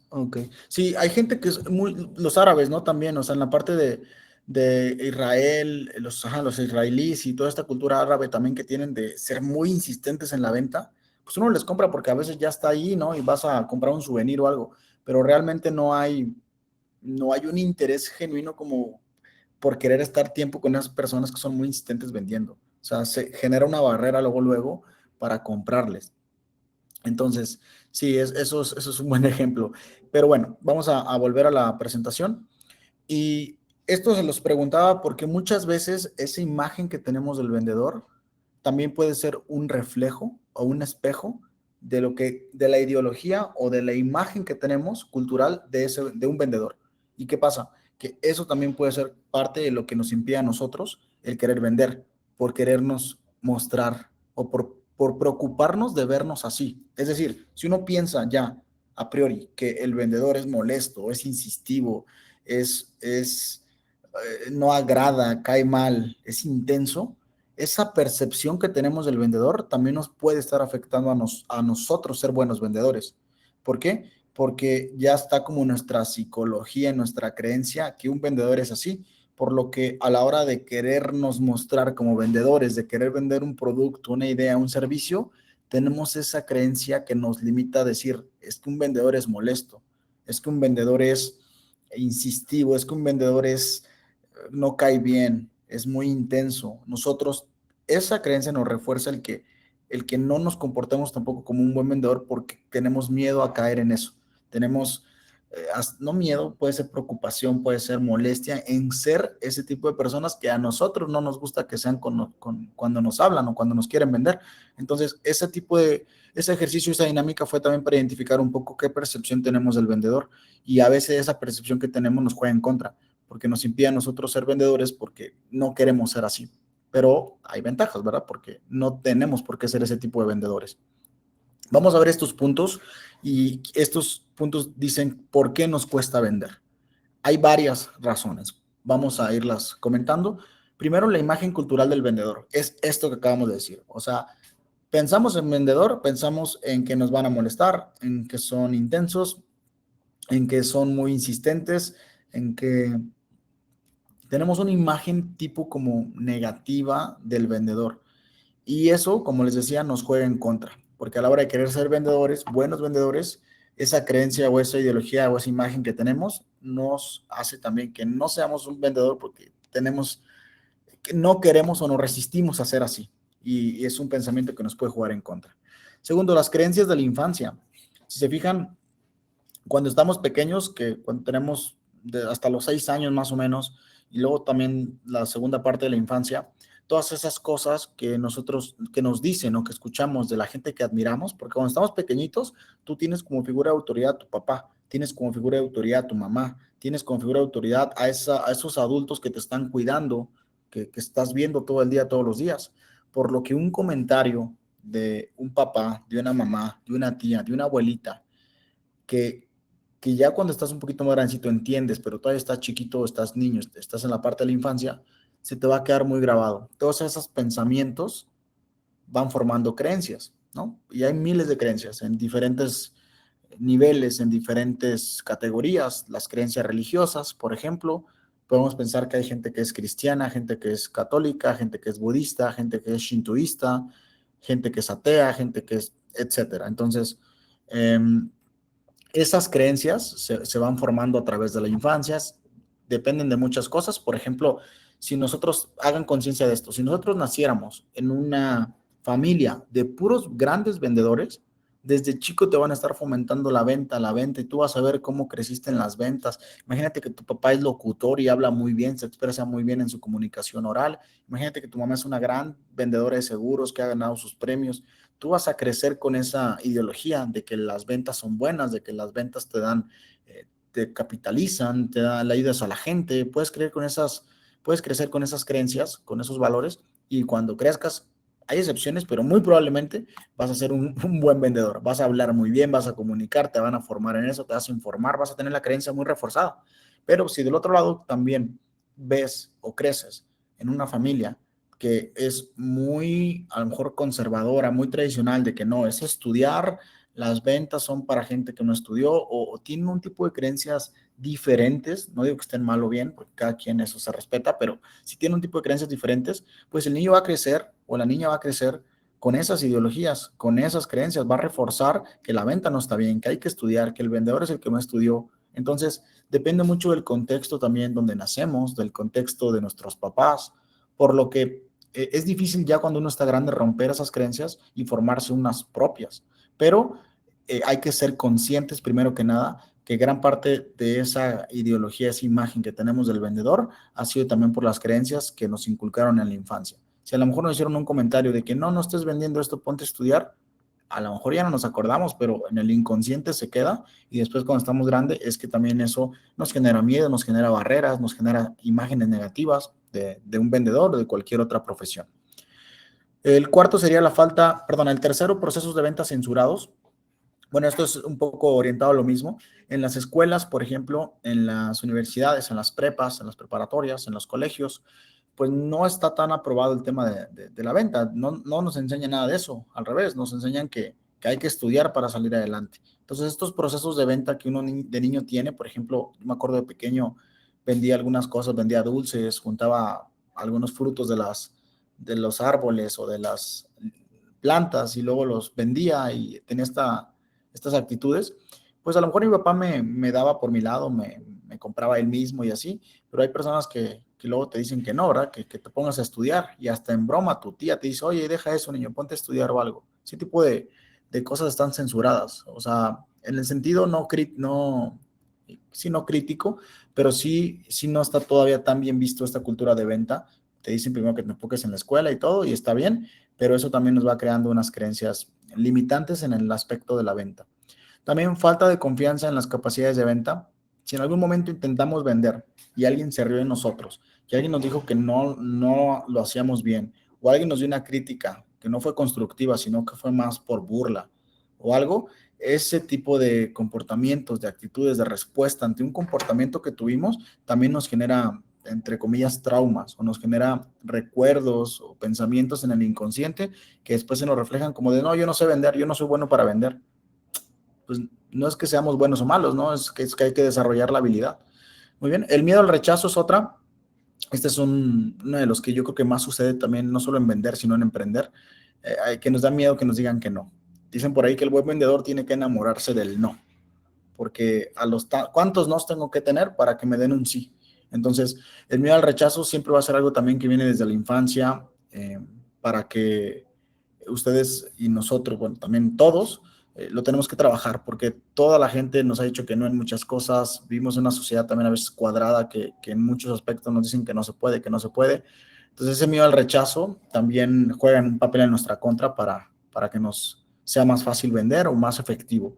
Ok. Sí, hay gente que es los árabes, ¿no? También, o sea, en la parte de Israel, los israelíes y toda esta cultura árabe también que tienen de ser muy insistentes en la venta, pues uno les compra porque a veces ya está ahí, ¿no? Y vas a comprar un souvenir o algo, pero realmente no hay un interés genuino como por querer estar tiempo con esas personas que son muy insistentes vendiendo. O sea, se genera una barrera luego para comprarles. Entonces, sí, eso es un buen ejemplo. Pero bueno, vamos a volver a la presentación. Y esto se los preguntaba porque muchas veces esa imagen que tenemos del vendedor también puede ser un reflejo o un espejo de la ideología o de la imagen que tenemos cultural de un vendedor. ¿Y qué pasa? Que eso también puede ser parte de lo que nos impide a nosotros el querer vender, por querernos mostrar o por preocuparnos de vernos así. Es decir, si uno piensa ya a priori que el vendedor es molesto, es insistivo, no agrada, cae mal, es intenso, esa percepción que tenemos del vendedor también nos puede estar afectando a nosotros ser buenos vendedores. ¿Por qué? Porque ya está como nuestra psicología, nuestra creencia que un vendedor es así, por lo que a la hora de querernos mostrar como vendedores, de querer vender un producto, una idea, un servicio, tenemos esa creencia que nos limita a decir, es que un vendedor es molesto, es que un vendedor es insistivo, es que un vendedor no cae bien, es muy intenso. Nosotros, esa creencia nos refuerza el que no nos comportemos tampoco como un buen vendedor porque tenemos miedo a caer en eso. Tenemos, no miedo, puede ser preocupación, puede ser molestia en ser ese tipo de personas que a nosotros no nos gusta que sean cuando nos hablan o cuando nos quieren vender. Entonces, ese ejercicio, esa dinámica fue también para identificar un poco qué percepción tenemos del vendedor y a veces esa percepción que tenemos nos juega en contra porque nos impide a nosotros ser vendedores porque no queremos ser así. Pero hay ventajas, ¿verdad? Porque no tenemos por qué ser ese tipo de vendedores. Vamos a ver estos puntos y estos puntos dicen por qué nos cuesta vender. Hay varias razones. Vamos a irlas comentando. Primero, la imagen cultural del vendedor. Es esto que acabamos de decir. O sea, pensamos en vendedor, pensamos en que nos van a molestar, en que son intensos, en que son muy insistentes, en que tenemos una imagen tipo como negativa del vendedor. Y eso, como les decía, nos juega en contra, porque a la hora de querer ser vendedores, buenos vendedores, esa creencia o esa ideología o esa imagen que tenemos nos hace también que no seamos un vendedor porque que no queremos o nos resistimos a ser así. Y es un pensamiento que nos puede jugar en contra. Segundo, las creencias de la infancia. Si se fijan, cuando estamos pequeños, que cuando tenemos hasta los 6 años más o menos, y luego también la segunda parte de la infancia, todas esas cosas que que nos dicen o que escuchamos de la gente que admiramos, porque cuando estamos pequeñitos, tú tienes como figura de autoridad a tu papá, tienes como figura de autoridad a tu mamá, tienes como figura de autoridad a esos adultos que te están cuidando, que estás viendo todo el día, todos los días. Por lo que un comentario de un papá, de una mamá, de una tía, de una abuelita, que, que ya cuando estás un poquito más grandecito entiendes, pero todavía estás chiquito, estás niño, estás en la parte de la infancia, se te va a quedar muy grabado. Todos esos pensamientos van formando creencias, ¿no? Y hay miles de creencias en diferentes niveles, en diferentes categorías. Las creencias religiosas, por ejemplo, podemos pensar que hay gente que es cristiana, gente que es católica, gente que es budista, gente que es shintoísta, gente que es atea, gente que es, etcétera. Entonces, eh, esas creencias se van formando a través de la infancia, dependen de muchas cosas. Por ejemplo, si nosotros hagan conciencia de esto, si nosotros naciéramos en una familia de puros grandes vendedores, desde chico te van a estar fomentando la venta, y tú vas a ver cómo creciste en las ventas. Imagínate que tu papá es locutor y habla muy bien, se expresa muy bien en su comunicación oral. Imagínate que tu mamá es una gran vendedora de seguros que ha ganado sus premios. Tú vas a crecer con esa ideología de que las ventas son buenas, de que las ventas te dan, te capitalizan, te dan, le ayudas a la gente, puedes crecer con esas creencias, con esos valores, y cuando crezcas, hay excepciones, pero muy probablemente vas a ser un buen vendedor, vas a hablar muy bien, vas a comunicar, te van a formar en eso, te vas a informar, vas a tener la creencia muy reforzada. Pero si del otro lado también ves o creces en una familia que es muy, a lo mejor, conservadora, muy tradicional, de que no, es estudiar, las ventas son para gente que no estudió o tienen un tipo de creencias diferentes, no digo que estén mal o bien, porque cada quien eso se respeta, pero si tiene un tipo de creencias diferentes, pues el niño va a crecer o la niña va a crecer con esas ideologías, con esas creencias, va a reforzar que la venta no está bien, que hay que estudiar, que el vendedor es el que no estudió. Entonces, depende mucho del contexto también donde nacemos, del contexto de nuestros papás, por lo que es difícil ya cuando uno está grande romper esas creencias y formarse unas propias, pero hay que ser conscientes primero que nada que gran parte de esa ideología, esa imagen que tenemos del vendedor ha sido también por las creencias que nos inculcaron en la infancia. Si a lo mejor nos hicieron un comentario de que no estés vendiendo esto, ponte a estudiar, a lo mejor ya no nos acordamos, pero en el inconsciente se queda y después cuando estamos grandes es que también eso nos genera miedo, nos genera barreras, nos genera imágenes negativas de un vendedor o de cualquier otra profesión. El cuarto sería el tercero, procesos de venta censurados. Bueno, esto es un poco orientado a lo mismo. En las escuelas, por ejemplo, en las universidades, en las prepas, en las preparatorias, en los colegios, pues no está tan aprobado el tema de la venta. No nos enseña nada de eso. Al revés, nos enseñan que hay que estudiar para salir adelante. Entonces, estos procesos de venta que uno de niño tiene, por ejemplo, yo me acuerdo de pequeño, vendía algunas cosas, vendía dulces, juntaba algunos frutos de los árboles o de las plantas y luego los vendía y tenía estas actitudes, pues a lo mejor mi papá me daba por mi lado, me compraba él mismo y así, pero hay personas que luego te dicen que no, ¿verdad? Que te pongas a estudiar y hasta en broma tu tía te dice, oye, deja eso, niño, ponte a estudiar o algo. Ese tipo de cosas están censuradas, o sea, en el sentido sí no crítico, pero sí no está todavía tan bien visto esta cultura de venta. Te dicen primero que te enfoques en la escuela y todo, y está bien, pero eso también nos va creando unas creencias limitantes en el aspecto de la venta. También falta de confianza en las capacidades de venta. Si en algún momento intentamos vender y alguien se rió de nosotros, y alguien nos dijo que no lo hacíamos bien, o alguien nos dio una crítica que no fue constructiva, sino que fue más por burla o algo, ese tipo de comportamientos, de actitudes, de respuesta ante un comportamiento que tuvimos, también nos genera, entre comillas, traumas o nos genera recuerdos o pensamientos en el inconsciente que después se nos reflejan como de, no, yo no sé vender, yo no soy bueno para vender. Pues no es que seamos buenos o malos, ¿no? Es que hay que desarrollar la habilidad. Muy bien, el miedo al rechazo es otra. Este es uno de los que yo creo que más sucede también, no solo en vender, sino en emprender, que nos da miedo que nos digan que no. Dicen por ahí que el buen vendedor tiene que enamorarse del no, porque ¿cuántos nos tengo que tener para que me den un sí? Entonces, el miedo al rechazo siempre va a ser algo también que viene desde la infancia, para que ustedes y nosotros, bueno, también todos, lo tenemos que trabajar, porque toda la gente nos ha dicho que no en muchas cosas. Vivimos en una sociedad también a veces cuadrada, que en muchos aspectos nos dicen que no se puede, que no se puede. Entonces ese miedo al rechazo también juega un papel en nuestra contra para que nos sea más fácil vender o más efectivo.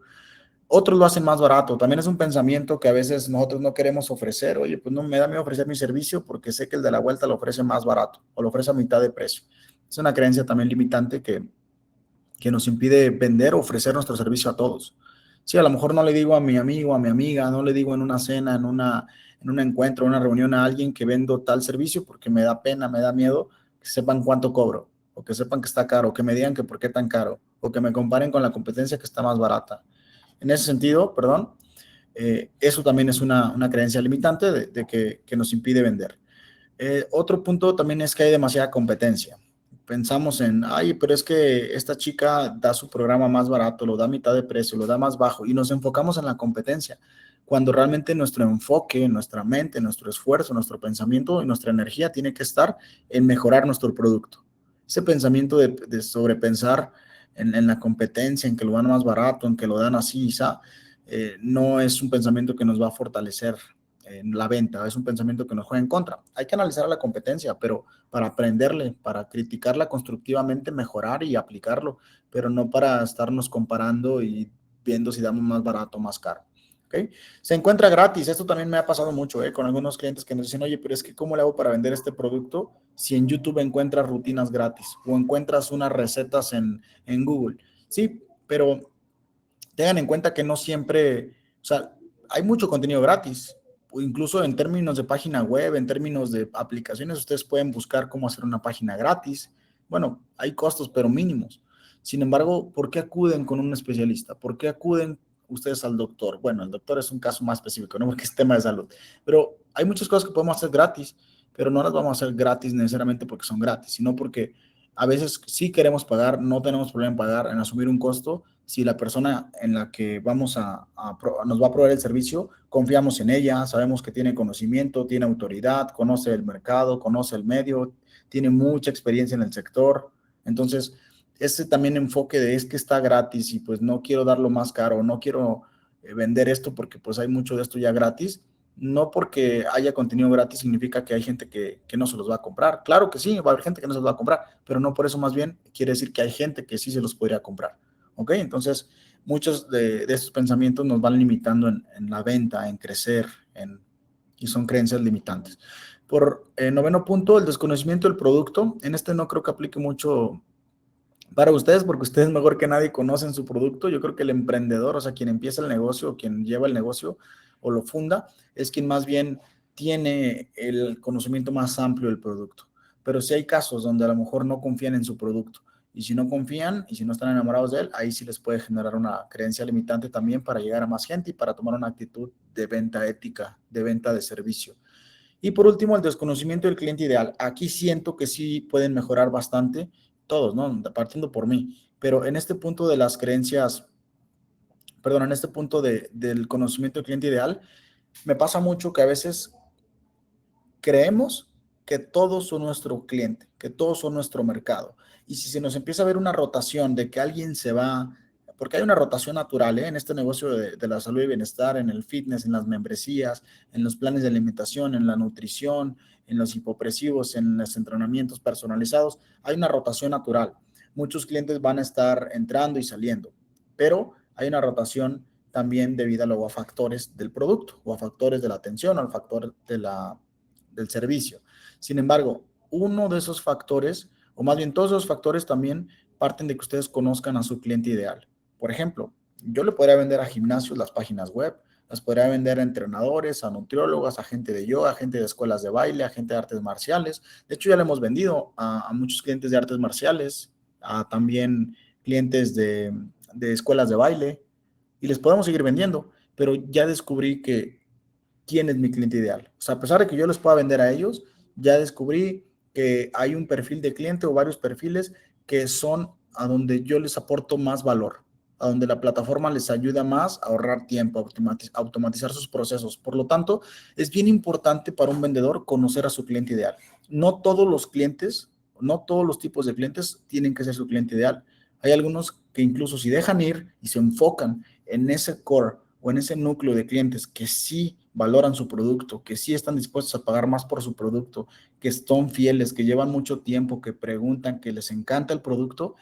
Otros lo hacen más barato. También es un pensamiento que a veces nosotros no queremos ofrecer. Oye, pues no me da miedo ofrecer mi servicio porque sé que el de la vuelta lo ofrece más barato o lo ofrece a mitad de precio. Es una creencia también limitante que nos impide vender o ofrecer nuestro servicio a todos. Sí, a lo mejor no le digo a mi amigo, a mi amiga, no le digo en una cena, en un encuentro, en una reunión a alguien que vendo tal servicio porque me da pena, me da miedo que sepan cuánto cobro, o que sepan que está caro, o que me digan que por qué tan caro, o que me comparen con la competencia que está más barata. En ese sentido, perdón, eso también es una creencia limitante de que nos impide vender. Otro punto también es que hay demasiada competencia. Pensamos en, ay, pero es que esta chica da su programa más barato, lo da a mitad de precio, lo da más bajo, y nos enfocamos en la competencia, cuando realmente nuestro enfoque, nuestra mente, nuestro esfuerzo, nuestro pensamiento y nuestra energía tiene que estar en mejorar nuestro producto. Ese pensamiento de sobrepensar en la competencia, en que lo dan más barato, en que lo dan así, quizá, no es un pensamiento que nos va a fortalecer en la venta, es un pensamiento que nos juega en contra. Hay que analizar a la competencia, pero para aprenderle, para criticarla constructivamente, mejorar y aplicarlo, pero no para estarnos comparando y viendo si damos más barato o más caro. ¿Okay? Se encuentra gratis, esto también me ha pasado mucho, con algunos clientes que nos dicen, oye, pero es que ¿cómo le hago para vender este producto si en YouTube encuentras rutinas gratis o encuentras unas recetas en Google? Sí, pero tengan en cuenta que no siempre, o sea, hay mucho contenido gratis, o incluso en términos de página web, en términos de aplicaciones, ustedes pueden buscar cómo hacer una página gratis. Bueno, hay costos, pero mínimos. Sin embargo, ¿por qué acuden con un especialista? ¿Por qué acuden ustedes al doctor? Bueno, el doctor es un caso más específico, ¿no? Porque es tema de salud. Pero hay muchas cosas que podemos hacer gratis, pero no las vamos a hacer gratis necesariamente porque son gratis, sino porque a veces sí queremos pagar, no tenemos problema en pagar, en asumir un costo, si la persona en la que nos va a proveer el servicio, confiamos en ella, sabemos que tiene conocimiento, tiene autoridad, conoce el mercado, conoce el medio, tiene mucha experiencia en el sector. Entonces, ese también enfoque de es que está gratis y pues no quiero darlo más caro, no quiero vender esto porque pues hay mucho de esto ya gratis. No porque haya contenido gratis significa que hay gente que no se los va a comprar. Claro que sí, va a haber gente que no se los va a comprar, pero no por eso más bien quiere decir que hay gente que sí se los podría comprar. ¿Ok? Entonces, muchos de estos pensamientos nos van limitando en la venta, en crecer, y son creencias limitantes. Por noveno punto, el desconocimiento del producto. En este no creo que aplique mucho para ustedes, porque ustedes mejor que nadie conocen su producto. Yo creo que el emprendedor, o sea, quien empieza el negocio, o quien lleva el negocio o lo funda, es quien más bien tiene el conocimiento más amplio del producto. Pero sí hay casos donde a lo mejor no confían en su producto. Y si no confían y si no están enamorados de él, ahí sí les puede generar una creencia limitante también para llegar a más gente y para tomar una actitud de venta ética, de venta de servicio. Y por último, el desconocimiento del cliente ideal. Aquí siento que sí pueden mejorar bastante todos, ¿no? Partiendo por mí. Pero en este punto de las creencias, perdón, en este punto del conocimiento del cliente ideal, me pasa mucho que a veces creemos que todos son nuestro cliente, que todos son nuestro mercado. Y si se nos empieza a ver una rotación de que alguien se va, porque hay una rotación natural, en este negocio de la salud y bienestar, en el fitness, en las membresías, en los planes de alimentación, en la nutrición, en los hipopresivos, en los entrenamientos personalizados, hay una rotación natural. Muchos clientes van a estar entrando y saliendo, pero hay una rotación también debido luego a factores del producto o a factores de la atención o al factor del servicio. Sin embargo, uno de esos factores, o más bien todos esos factores también parten de que ustedes conozcan a su cliente ideal. Por ejemplo, yo le podría vender a gimnasios las páginas web, las podría vender a entrenadores, a nutriólogas, a gente de yoga, a gente de escuelas de baile, a gente de artes marciales. De hecho, ya le hemos vendido a muchos clientes de artes marciales, a también clientes de escuelas de baile, y les podemos seguir vendiendo, pero ya descubrí que quién es mi cliente ideal. O sea, a pesar de que yo les pueda vender a ellos, Ya descubrí que hay un perfil de cliente o varios perfiles que son a donde yo les aporto más valor, a donde la plataforma les ayuda más a ahorrar tiempo, a automatizar sus procesos. Por lo tanto, es bien importante para un vendedor conocer a su cliente ideal. No todos los clientes, no todos los tipos de clientes tienen que ser su cliente ideal. Hay algunos que incluso si dejan ir y se enfocan en ese core o en ese núcleo de clientes que sí valoran su producto, que sí están dispuestos a pagar más por su producto, que son fieles, que llevan mucho tiempo, que preguntan, que les encanta el producto,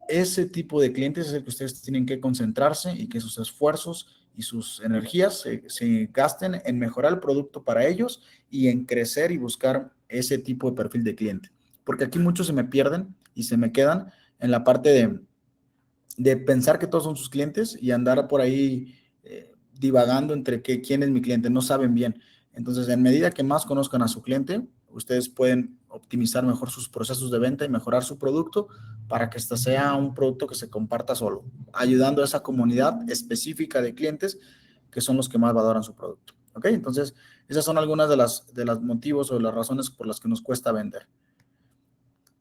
ese tipo de clientes es el que ustedes tienen que concentrarse y que sus esfuerzos y sus energías se gasten en mejorar el producto para ellos y en crecer y buscar ese tipo de perfil de cliente. Porque aquí muchos se me pierden y se me quedan en la parte de pensar que todos son sus clientes y andar por ahí divagando entre quién es mi cliente, no saben bien. Entonces, en medida que más conozcan a su cliente, ustedes pueden optimizar mejor sus procesos de venta y mejorar su producto para que este sea un producto que se comparta solo, ayudando a esa comunidad específica de clientes que son los que más valoran su producto. ¿Ok? Entonces, esas son algunas de las motivos o de las razones por las que nos cuesta vender.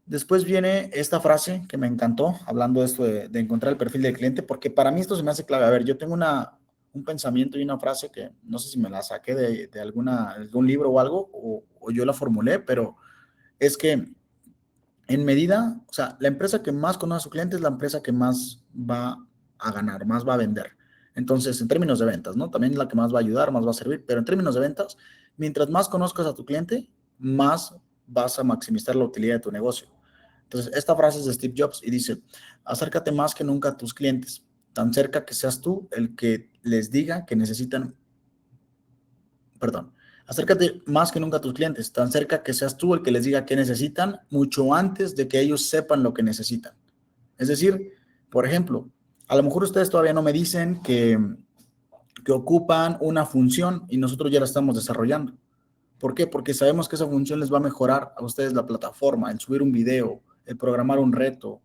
Después viene esta frase que me encantó, hablando de esto de encontrar el perfil del cliente, porque para mí esto se me hace clave. A ver, yo tengo un pensamiento y una frase que no sé si me la saqué de algún libro o algo, o yo la formulé, pero es que en medida, o sea, la empresa que más conoce a su cliente es la empresa que más va a ganar, más va a vender. Entonces, en términos de ventas, ¿no? También es la que más va a ayudar, más va a servir, pero en términos de ventas, mientras más conozcas a tu cliente, más vas a maximizar la utilidad de tu negocio. Entonces, esta frase es de Steve Jobs y dice, acércate más que nunca a tus clientes, tan cerca que seas tú el que les diga que necesitan, perdón, acércate más que nunca a tus clientes, tan cerca que seas tú el que les diga qué necesitan, mucho antes de que ellos sepan lo que necesitan. Es decir, por ejemplo, a lo mejor ustedes todavía no me dicen que ocupan una función y nosotros ya la estamos desarrollando. ¿Por qué? Porque sabemos que esa función les va a mejorar a ustedes la plataforma, el subir un video, el programar un reto,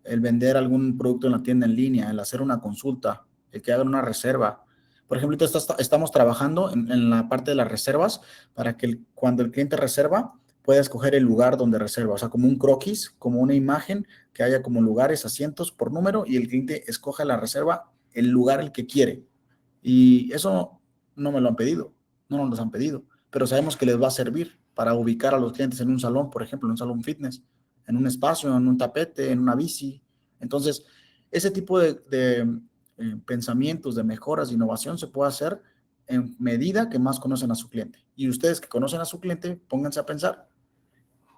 el vender algún producto en la tienda en línea, el hacer una consulta, el que hagan una reserva. Por ejemplo, estamos trabajando en la parte de las reservas para que cuando el cliente reserva pueda escoger el lugar donde reserva, o sea, como un croquis, como una imagen que haya como lugares, asientos por número y el cliente escoja la reserva, el lugar el que quiere. Y eso no me lo han pedido, no nos lo han pedido, pero sabemos que les va a servir para ubicar a los clientes en un salón, por ejemplo, en un salón fitness, en un espacio, en un tapete, en una bici. Entonces, ese tipo de pensamientos, de mejoras, de innovación se puede hacer en medida que más conocen a su cliente. Y ustedes que conocen a su cliente, pónganse a pensar,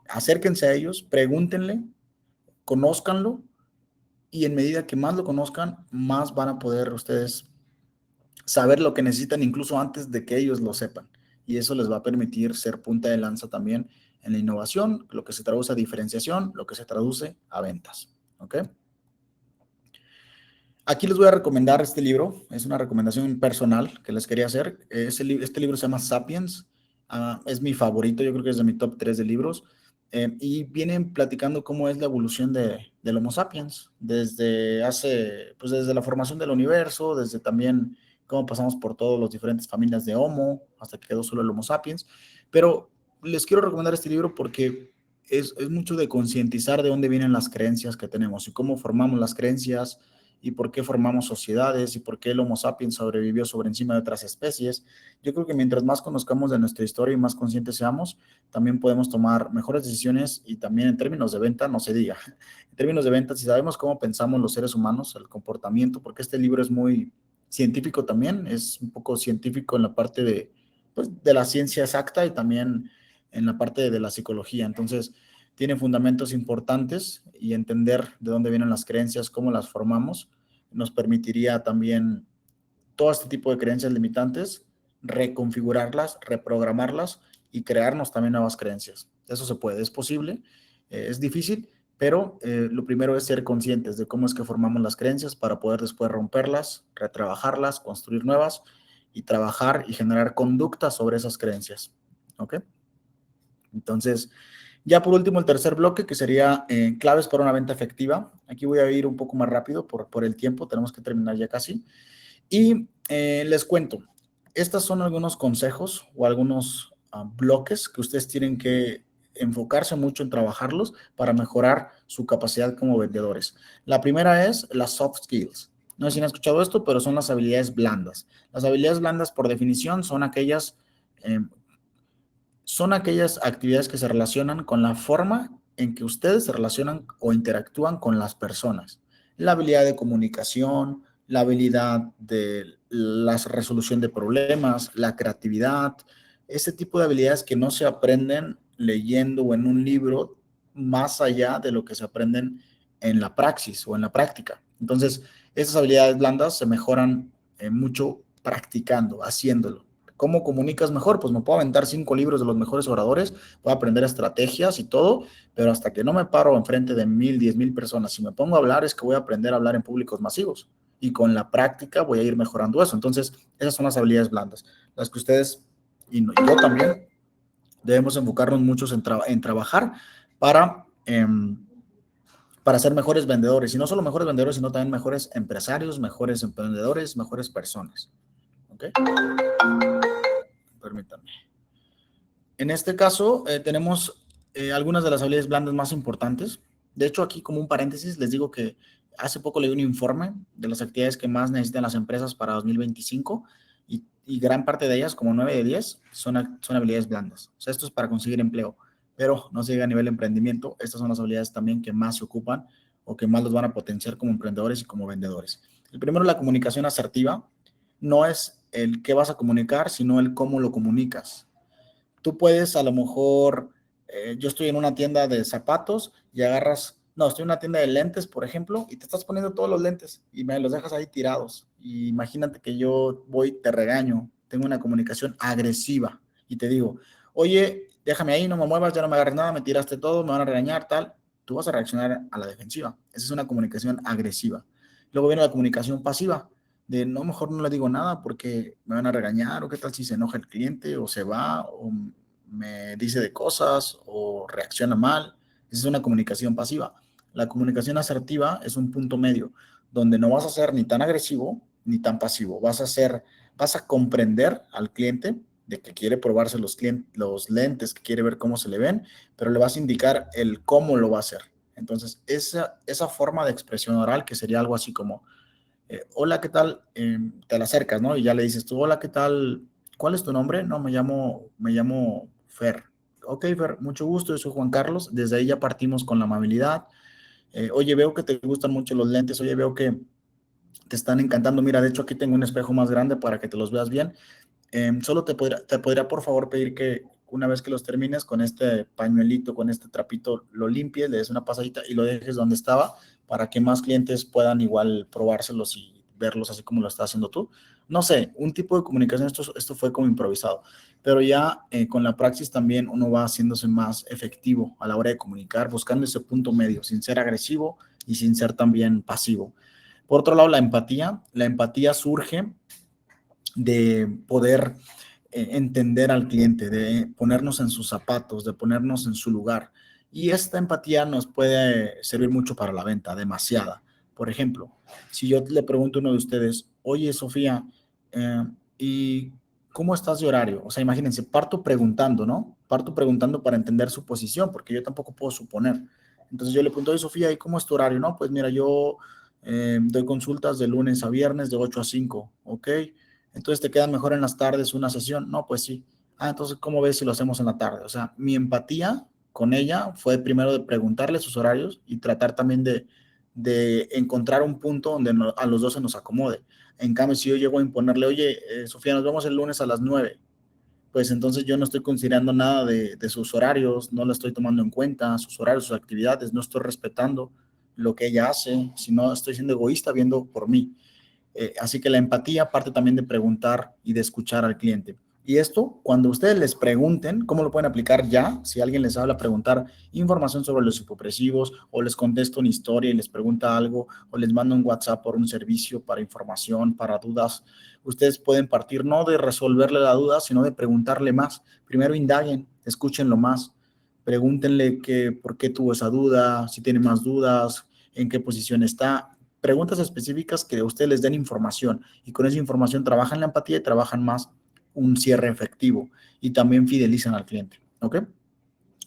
acérquense a ellos, pregúntenle, conózcanlo y en medida que más lo conozcan, más van a poder ustedes saber lo que necesitan incluso antes de que ellos lo sepan. Y eso les va a permitir ser punta de lanza también en la innovación, lo que se traduce a diferenciación, lo que se traduce a ventas. ¿Ok? Aquí les voy a recomendar este libro, es una recomendación personal que les quería hacer. Este libro se llama Sapiens, es mi favorito, yo creo que es de mi top 3 de libros, y vienen platicando cómo es la evolución del Homo sapiens, pues desde la formación del universo, desde también cómo pasamos por todas las diferentes familias de Homo, hasta que quedó solo el Homo sapiens. Pero les quiero recomendar este libro porque es mucho de concientizar de dónde vienen las creencias que tenemos y cómo formamos las creencias y por qué formamos sociedades y por qué el Homo sapiens sobrevivió sobre encima de otras especies. Yo creo que mientras más conozcamos de nuestra historia y más conscientes seamos, también podemos tomar mejores decisiones y también en términos de venta, no se diga. En términos de venta, si sabemos cómo pensamos los seres humanos, el comportamiento, porque este libro es muy científico también, es un poco científico en la parte pues, de la ciencia exacta y también en la parte de la psicología. Entonces, tiene fundamentos importantes y entender de dónde vienen las creencias, cómo las formamos, nos permitiría también todo este tipo de creencias limitantes, reconfigurarlas, reprogramarlas y crearnos también nuevas creencias. Eso se puede, es posible, es difícil, pero lo primero es ser conscientes de cómo es que formamos las creencias para poder después romperlas, retrabajarlas, construir nuevas y trabajar y generar conductas sobre esas creencias. ¿Ok? Entonces, ya por último, el tercer bloque, que sería claves para una venta efectiva. Aquí voy a ir un poco más rápido por el tiempo, tenemos que terminar ya casi. Y les cuento, estos son algunos consejos o algunos bloques que ustedes tienen que enfocarse mucho en trabajarlos para mejorar su capacidad como vendedores. La primera es las soft skills. No sé si han escuchado esto, pero son las habilidades blandas. Las habilidades blandas, por definición, eh, son aquellas actividades que se relacionan con la forma en que ustedes se relacionan o interactúan con las personas. La habilidad de comunicación, la habilidad de la resolución de problemas, la creatividad, ese tipo de habilidades que no se aprenden leyendo o en un libro, más allá de lo que se aprenden en la praxis o en la práctica. Entonces, esas habilidades blandas se mejoran mucho practicando, haciéndolo. ¿Cómo comunicas mejor? Pues me puedo aventar 5 libros de los mejores oradores, puedo aprender estrategias y todo, pero hasta que no me paro enfrente de 1,000, 10,000 personas, si me pongo a hablar es que voy a aprender a hablar en públicos masivos y con la práctica voy a ir mejorando eso. Entonces, esas son las habilidades blandas, las que ustedes y yo también debemos enfocarnos muchos en trabajar para, para ser mejores vendedores, y no solo mejores vendedores, sino también mejores empresarios, mejores emprendedores, mejores personas. ¿Ok? Permítanme. En este caso, tenemos algunas de las habilidades blandas más importantes. De hecho, aquí como un paréntesis, les digo que hace poco leí un informe de las actividades que más necesitan las empresas para 2025 y gran parte de ellas, como 9 de 10, son habilidades blandas. O sea, esto es para conseguir empleo, pero no se llega a nivel de emprendimiento. Estas son las habilidades también que más se ocupan o que más los van a potenciar como emprendedores y como vendedores. El primero, la comunicación asertiva. No es el qué vas a comunicar, sino el cómo lo comunicas. Tú puedes a lo mejor, yo estoy en una tienda de zapatos y agarras, no, estoy en una tienda de lentes, por ejemplo, y te estás poniendo todos los lentes y me los dejas ahí tirados. Y imagínate que yo voy, te regaño, tengo una comunicación agresiva y te digo, oye, déjame ahí, no me muevas, ya no me agarres nada, me tiraste todo, me van a regañar, tal. Tú vas a reaccionar a la defensiva. Esa es una comunicación agresiva. Luego viene la comunicación pasiva de no, mejor no le digo nada porque me van a regañar, o qué tal si se enoja el cliente o se va o me dice de cosas o reacciona mal. Esa es una comunicación pasiva. La comunicación asertiva es un punto medio donde no vas a ser ni tan agresivo ni tan pasivo. Vas a comprender al cliente de que quiere probarse los lentes, que quiere ver cómo se le ven, pero le vas a indicar el cómo lo va a hacer. Entonces, esa forma de expresión oral, que sería algo así como, hola, ¿qué tal? Te la acercas, ¿no? Y ya le dices tú, hola, ¿qué tal? ¿Cuál es tu nombre? No, me llamo Fer. Ok, Fer, mucho gusto, yo soy Juan Carlos. Desde ahí ya partimos con la amabilidad. Oye, veo que te gustan mucho los lentes, oye, veo que te están encantando. Mira, de hecho aquí tengo un espejo más grande para que te los veas bien. Solo te podría por favor pedir que una vez que los termines con este pañuelito, con este trapito, lo limpies, le des una pasadita y lo dejes donde estaba para que más clientes puedan igual probárselos y verlos así como lo estás haciendo tú. No sé, un tipo de comunicación, esto fue como improvisado, pero ya con la praxis también uno va haciéndose más efectivo a la hora de comunicar, buscando ese punto medio, sin ser agresivo y sin ser también pasivo. Por otro lado, la empatía surge de poder entender al cliente, de ponernos en sus zapatos, de ponernos en su lugar. Y esta empatía nos puede servir mucho para la venta, demasiada. Por ejemplo, si yo le pregunto a uno de ustedes, oye, Sofía, ¿y cómo estás de horario? O sea, imagínense, parto preguntando, ¿no? Parto preguntando para entender su posición, porque yo tampoco puedo suponer. Entonces yo le pregunto, oye, Sofía, ¿y cómo es tu horario? No, pues mira, yo doy consultas de lunes a viernes de 8 a 5, ¿ok? Entonces te queda mejor en las tardes una sesión. No, pues sí. Ah, entonces, ¿cómo ves si lo hacemos en la tarde? O sea, mi empatía con ella fue primero de preguntarle sus horarios y tratar también de encontrar un punto donde a los dos se nos acomode. En cambio, si yo llego a imponerle, oye, Sofía, nos vemos el lunes a las 9, pues entonces yo no estoy considerando nada de sus horarios, no la estoy tomando en cuenta, sus horarios, sus actividades, no estoy respetando lo que ella hace, sino estoy siendo egoísta viendo por mí. Así que la empatía parte también de preguntar y de escuchar al cliente. Y esto, cuando ustedes les pregunten, ¿cómo lo pueden aplicar ya? Si alguien les habla, preguntar información sobre los hipopresivos, o les contesta una historia y les pregunta algo, o les manda un WhatsApp por un servicio para información, para dudas, ustedes pueden partir no de resolverle la duda, sino de preguntarle más. Primero indaguen, escúchenlo más, pregúntenle por qué tuvo esa duda, si tiene más dudas, en qué posición está. Preguntas específicas que a ustedes les den información y con esa información trabajan la empatía y trabajan más un cierre efectivo y también fidelizan al cliente, ¿ok?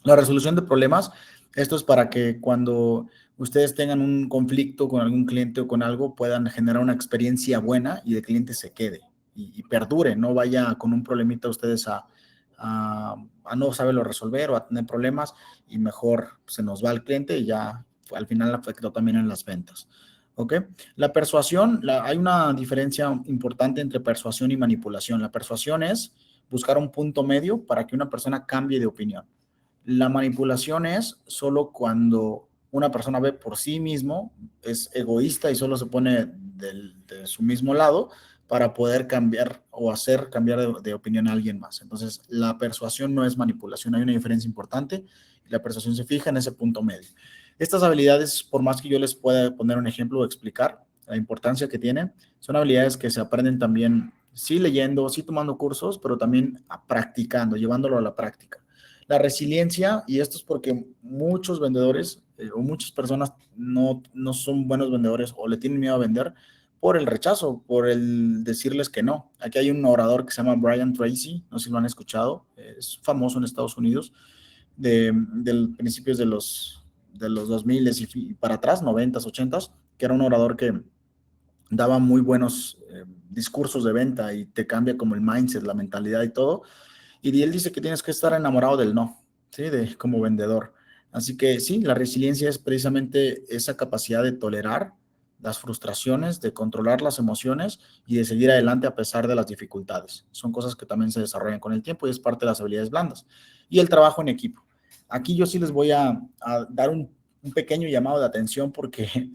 La resolución de problemas, esto es para que cuando ustedes tengan un conflicto con algún cliente o con algo, puedan generar una experiencia buena y el cliente se quede y perdure, no vaya con un problemita ustedes a no saberlo resolver o a tener problemas y mejor se nos va el cliente y ya al final afectó también en las ventas. ¿Ok? La persuasión, hay una diferencia importante entre persuasión y manipulación. La persuasión es buscar un punto medio para que una persona cambie de opinión. La manipulación es solo cuando una persona ve por sí mismo, es egoísta y solo se pone de su mismo lado para poder cambiar o hacer cambiar de opinión a alguien más. Entonces, la persuasión no es manipulación, hay una diferencia importante y la persuasión se fija en ese punto medio. Estas habilidades, por más que yo les pueda poner un ejemplo o explicar la importancia que tienen, son habilidades que se aprenden también, sí leyendo, sí tomando cursos, pero también practicando, llevándolo a la práctica. La resiliencia, y esto es porque muchos vendedores o muchas personas no son buenos vendedores o le tienen miedo a vender por el rechazo, por el decirles que no. Aquí hay un orador que se llama Brian Tracy, no sé si lo han escuchado, es famoso en Estados Unidos, de principios de los 2000 y para atrás, 90s, 80s, que era un orador que daba muy buenos discursos de venta y te cambia como el mindset, la mentalidad y todo. Y él dice que tienes que estar enamorado del no, ¿sí? Como vendedor. Así que sí, la resiliencia es precisamente esa capacidad de tolerar las frustraciones, de controlar las emociones y de seguir adelante a pesar de las dificultades. Son cosas que también se desarrollan con el tiempo y es parte de las habilidades blandas. Y el trabajo en equipo. Aquí yo sí les voy a dar un pequeño llamado de atención porque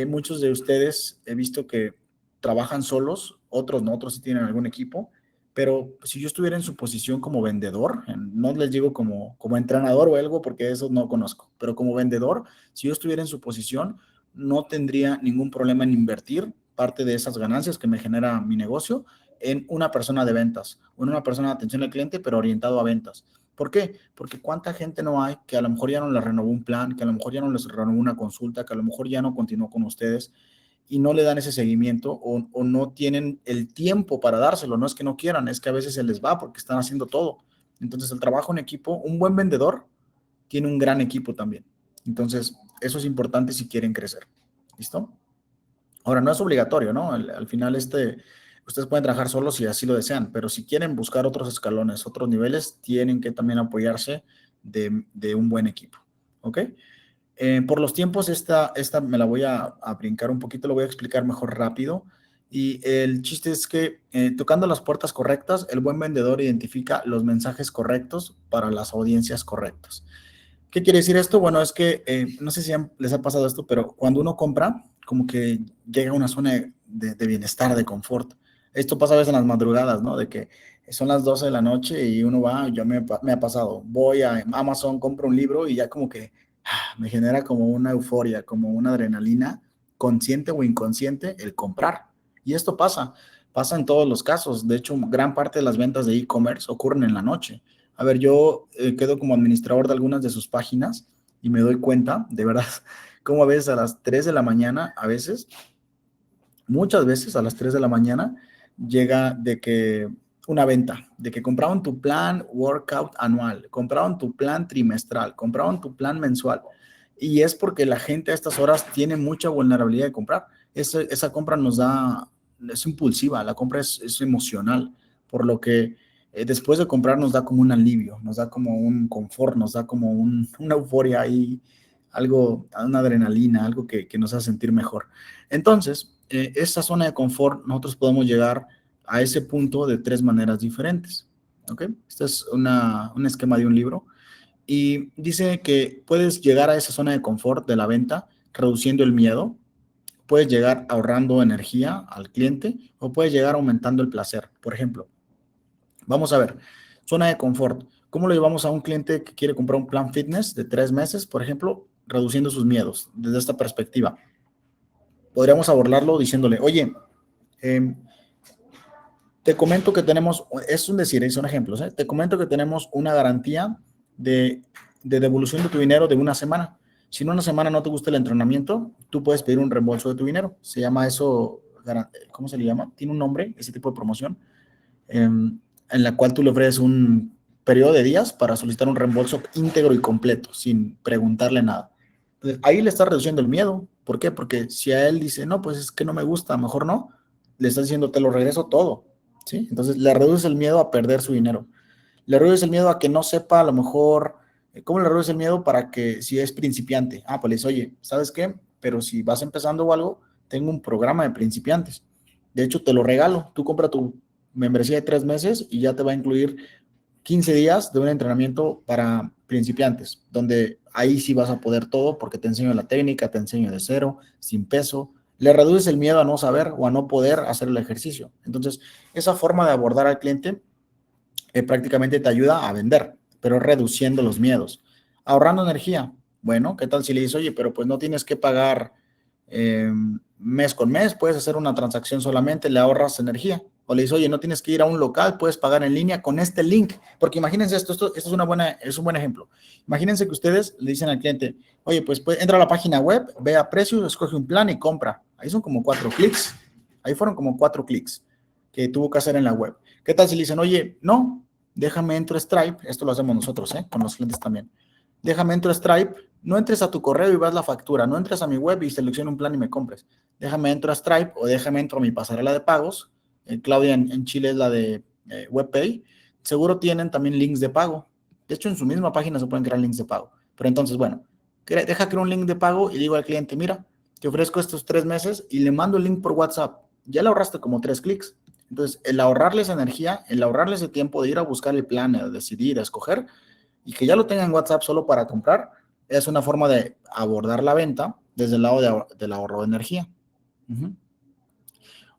muchos de ustedes he visto que trabajan solos, otros no, otros sí tienen algún equipo, pero si yo estuviera en su posición como vendedor, no les digo como entrenador o algo porque eso no conozco, pero como vendedor, si yo estuviera en su posición, no tendría ningún problema en invertir parte de esas ganancias que me genera mi negocio en una persona de ventas o en una persona de atención al cliente, pero orientado a ventas. ¿Por qué? Porque cuánta gente no hay que a lo mejor ya no les renovó un plan, que a lo mejor ya no les renovó una consulta, que a lo mejor ya no continuó con ustedes y no le dan ese seguimiento o no tienen el tiempo para dárselo. No es que no quieran, es que a veces se les va porque están haciendo todo. Entonces, el trabajo en equipo, un buen vendedor tiene un gran equipo también. Entonces, eso es importante si quieren crecer. ¿Listo? Ahora, no es obligatorio, ¿no? Al final, ustedes pueden trabajar solos si así lo desean, pero si quieren buscar otros escalones, otros niveles, tienen que también apoyarse de un buen equipo. ¿Ok? Por los tiempos, esta me la voy a brincar un poquito, lo voy a explicar mejor rápido. Y el chiste es que tocando las puertas correctas, el buen vendedor identifica los mensajes correctos para las audiencias correctas. ¿Qué quiere decir esto? Bueno, es que no sé si les ha pasado esto, pero cuando uno compra, como que llega a una zona de bienestar, de confort. Esto pasa a veces en las madrugadas, ¿no? De que son las 12 de la noche y uno va, ya me ha pasado, voy a Amazon, compro un libro y ya como que me genera como una euforia, como una adrenalina, consciente o inconsciente, el comprar. Y esto pasa en todos los casos. De hecho, gran parte de las ventas de e-commerce ocurren en la noche. A ver, yo quedo como administrador de algunas de sus páginas y me doy cuenta, de verdad, como a veces a las 3 de la mañana, a veces, muchas veces a las 3 de la mañana, llega de que una venta, de que compraron tu plan workout anual, compraron tu plan trimestral, compraron tu plan mensual. Y es porque la gente a estas horas tiene mucha vulnerabilidad de comprar. Esa compra es impulsiva, la compra es emocional, por lo que después de comprar nos da como un alivio, nos da como un confort, nos da como una euforia ahí, algo, una adrenalina, algo que nos hace sentir mejor. Entonces, esa zona de confort, nosotros podemos llegar a ese punto de tres maneras diferentes. ¿Ok? Este es un esquema de un libro y dice que puedes llegar a esa zona de confort de la venta reduciendo el miedo, puedes llegar ahorrando energía al cliente o puedes llegar aumentando el placer. Por ejemplo, vamos a ver, zona de confort. ¿Cómo lo llevamos a un cliente que quiere comprar un plan fitness de 3 meses, por ejemplo, reduciendo sus miedos desde esta perspectiva? Podríamos abordarlo diciéndole, oye, eh, te comento que tenemos, es un decir, son ejemplos, te comento que tenemos una garantía de devolución de tu dinero de una semana. Si en una semana no te gusta el entrenamiento, tú puedes pedir un reembolso de tu dinero. Se llama eso, ¿cómo se le llama? Tiene un nombre, ese tipo de promoción. en la cual tú le ofreces un periodo de días para solicitar un reembolso íntegro y completo, sin preguntarle nada. Entonces, ahí le está reduciendo el miedo. ¿Por qué? Porque si a él dice, no, pues es que no me gusta, mejor no, le está diciendo, te lo regreso todo, ¿sí? Entonces, le reduce el miedo a perder su dinero. Le reduce el miedo a que no sepa a lo mejor, ¿cómo le reduce el miedo para que si es principiante? Ah, pues le dice, oye, ¿sabes qué? Pero si vas empezando o algo, tengo un programa de principiantes. De hecho, te lo regalo. Tú compra tu membresía de 3 meses y ya te va a incluir 15 días de un entrenamiento para principiantes, donde ahí sí vas a poder todo porque te enseño la técnica, te enseño de cero, sin peso. Le reduces el miedo a no saber o a no poder hacer el ejercicio. Entonces, esa forma de abordar al cliente prácticamente te ayuda a vender, pero reduciendo los miedos. Ahorrando energía. Bueno, ¿qué tal si le dices, oye, pero pues no tienes que pagar mes con mes, puedes hacer una transacción solamente, le ahorras energía. O le dices, oye, no tienes que ir a un local, puedes pagar en línea con este link. Porque imagínense esto es es un buen ejemplo. Imagínense que ustedes le dicen al cliente, oye, pues entra a la página web, ve a precios, escoge un plan y compra. Ahí son como 4 clics. Ahí fueron como 4 clics que tuvo que hacer en la web. ¿Qué tal si le dicen, oye, no, déjame entro a Stripe, esto lo hacemos nosotros, con los clientes también. Déjame entro a Stripe, no entres a tu correo y vas la factura, no entres a mi web y selecciona un plan y me compres. Déjame entro a Stripe o déjame entro a mi pasarela de pagos. Claudia en Chile es la de WebPay. Seguro tienen también links de pago. De hecho, en su misma página se pueden crear links de pago. Pero entonces, bueno, deja crear un link de pago y digo al cliente, mira, te ofrezco estos 3 meses y le mando el link por WhatsApp. Ya le ahorraste como 3 clics. Entonces, el ahorrarles energía, el ahorrarles el tiempo de ir a buscar el plan, a decidir, a escoger, y que ya lo tengan en WhatsApp solo para comprar, es una forma de abordar la venta desde el lado del ahorro de energía. Uh-huh.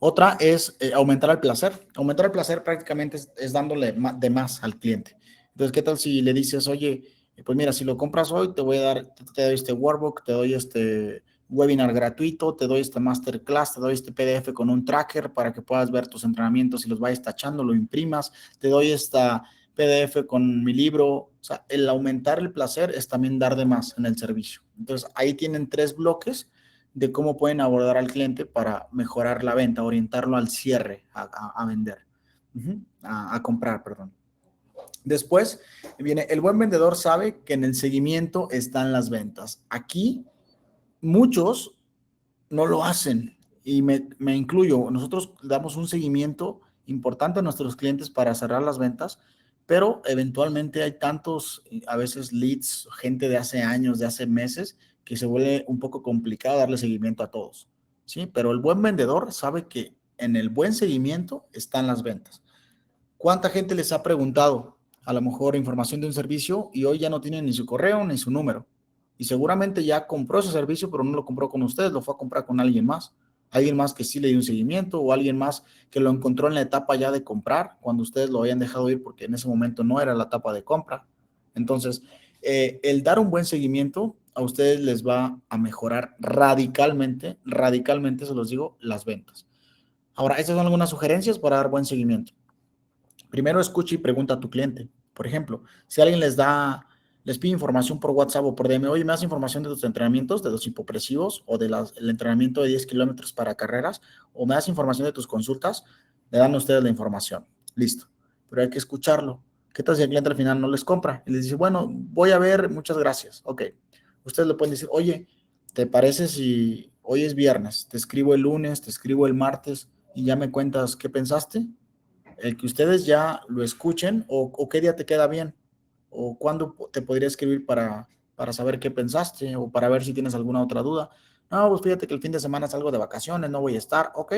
Otra es aumentar el placer. Aumentar el placer prácticamente es dándole de más al cliente. Entonces, ¿qué tal si le dices, oye, pues mira, si lo compras hoy, te voy a dar, te doy este workbook, te doy este webinar gratuito, te doy este masterclass, te doy este PDF con un tracker para que puedas ver tus entrenamientos y los vayas tachando, lo imprimas, te doy esta PDF con mi libro. O sea, el aumentar el placer es también dar de más en el servicio. Entonces, ahí tienen 3 bloques de cómo pueden abordar al cliente para mejorar la venta, orientarlo al cierre, a vender, a comprar, perdón. Después viene, el buen vendedor sabe que en el seguimiento están las ventas. Aquí muchos no lo hacen y me incluyo. Nosotros damos un seguimiento importante a nuestros clientes para cerrar las ventas, pero eventualmente hay tantos, a veces leads, gente de hace años, de hace meses, que se vuelve un poco complicado darle seguimiento a todos, ¿sí? Pero el buen vendedor sabe que en el buen seguimiento están las ventas. ¿Cuánta gente les ha preguntado a lo mejor información de un servicio y hoy ya no tienen ni su correo ni su número? Y seguramente ya compró ese servicio, pero no lo compró con ustedes, lo fue a comprar con alguien más. Alguien más que sí le dio un seguimiento o alguien más que lo encontró en la etapa ya de comprar, cuando ustedes lo habían dejado ir porque en ese momento no era la etapa de compra. Entonces, el dar un buen seguimiento a ustedes les va a mejorar radicalmente, radicalmente, se los digo, las ventas. Ahora, estas son algunas sugerencias para dar buen seguimiento. Primero escucha y pregunta a tu cliente. Por ejemplo, si alguien les pide información por WhatsApp o por DM, oye, ¿me das información de tus entrenamientos, de los hipopresivos o del entrenamiento de 10 kilómetros para carreras? ¿O me das información de tus consultas? Le dan a ustedes la información. Listo. Pero hay que escucharlo. ¿Qué tal si el cliente al final no les compra? Y les dice, bueno, voy a ver, muchas gracias. Ok. Ustedes le pueden decir, oye, ¿te parece si hoy es viernes? Te escribo el lunes, te escribo el martes y ya me cuentas qué pensaste. El que ustedes ya lo escuchen o qué día te queda bien o cuándo te podría escribir para saber qué pensaste o para ver si tienes alguna otra duda. No, pues fíjate que el fin de semana salgo de vacaciones, no voy a estar, ok.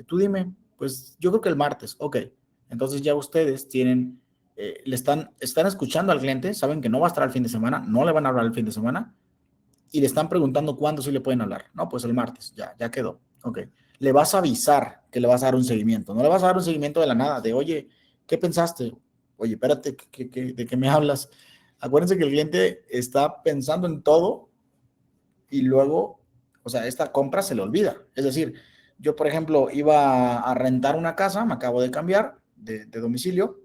Tú dime, pues yo creo que el martes, ok. Entonces ya ustedes tienen, están escuchando al cliente, saben que no va a estar el fin de semana, no le van a hablar el fin de semana y le están preguntando cuándo sí le pueden hablar. No, pues el martes, ya quedó. Ok. Le vas a avisar que le vas a dar un seguimiento. No le vas a dar un seguimiento de la nada, de, oye, ¿qué pensaste? Oye, espérate, ¿de qué me hablas? Acuérdense que el cliente está pensando en todo y luego, o sea, esta compra se le olvida. Es decir, yo, por ejemplo, iba a rentar una casa, me acabo de cambiar de domicilio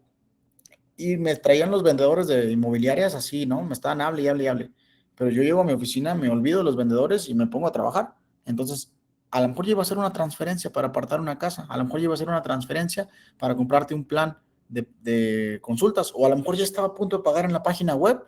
y me traían los vendedores de inmobiliarias así, ¿no? Me estaban hable y hable y hable. Pero yo llego a mi oficina, me olvido de los vendedores y me pongo a trabajar. Entonces, a lo mejor llevo a hacer una transferencia para apartar una casa, a lo mejor llevo a hacer una transferencia para comprarte un plan de consultas, o a lo mejor ya estaba a punto de pagar en la página web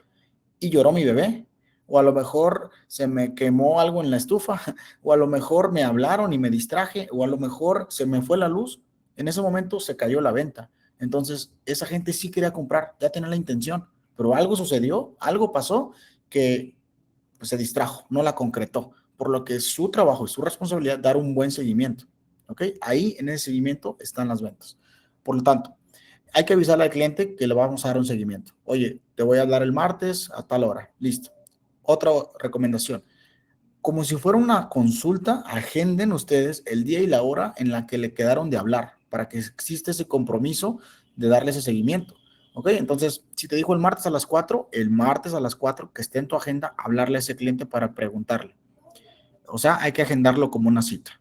y lloró mi bebé, o a lo mejor se me quemó algo en la estufa, o a lo mejor me hablaron y me distraje, o a lo mejor se me fue la luz. En ese momento se cayó la venta. Entonces, esa gente sí quería comprar, ya tenía la intención, pero algo sucedió, algo pasó que pues, se distrajo, no la concretó, por lo que su trabajo y su responsabilidad dar un buen seguimiento. ¿Ok? Ahí en ese seguimiento están las ventas. Por lo tanto, hay que avisarle al cliente que le vamos a dar un seguimiento. Oye, te voy a hablar el martes a tal hora. Listo. Otra recomendación. Como si fuera una consulta, agenden ustedes el día y la hora en la que le quedaron de hablar para que exista ese compromiso de darle ese seguimiento. ¿Ok? Entonces, si te dijo el martes a las 4, el martes a las 4 que esté en tu agenda, hablarle a ese cliente para preguntarle. O sea, hay que agendarlo como una cita.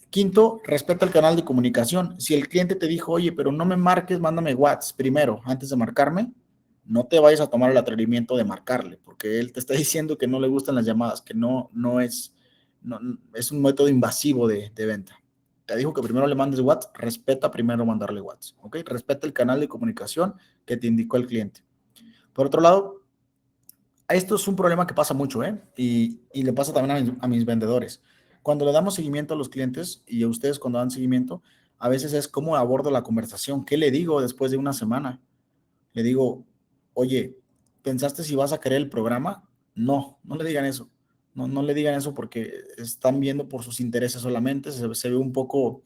Quinto, respeta el canal de comunicación. Si el cliente te dijo, oye, pero no me marques, mándame WhatsApp primero, antes de marcarme, no te vayas a tomar el atrevimiento de marcarle, porque él te está diciendo que no le gustan las llamadas, que no es, no, es un método invasivo de venta. Te dijo que primero le mandes WhatsApp, respeta primero mandarle WhatsApp, ¿ok? Respeta el canal de comunicación que te indicó el cliente. Por otro lado, esto es un problema que pasa mucho, ¿eh? Y le pasa también a mis vendedores. Cuando le damos seguimiento a los clientes y a ustedes cuando dan seguimiento, a veces es cómo abordo la conversación. ¿Qué le digo después de una semana? Le digo, oye, ¿pensaste si vas a querer el programa? No, no le digan eso. No le digan eso porque están viendo por sus intereses solamente. Se ve un poco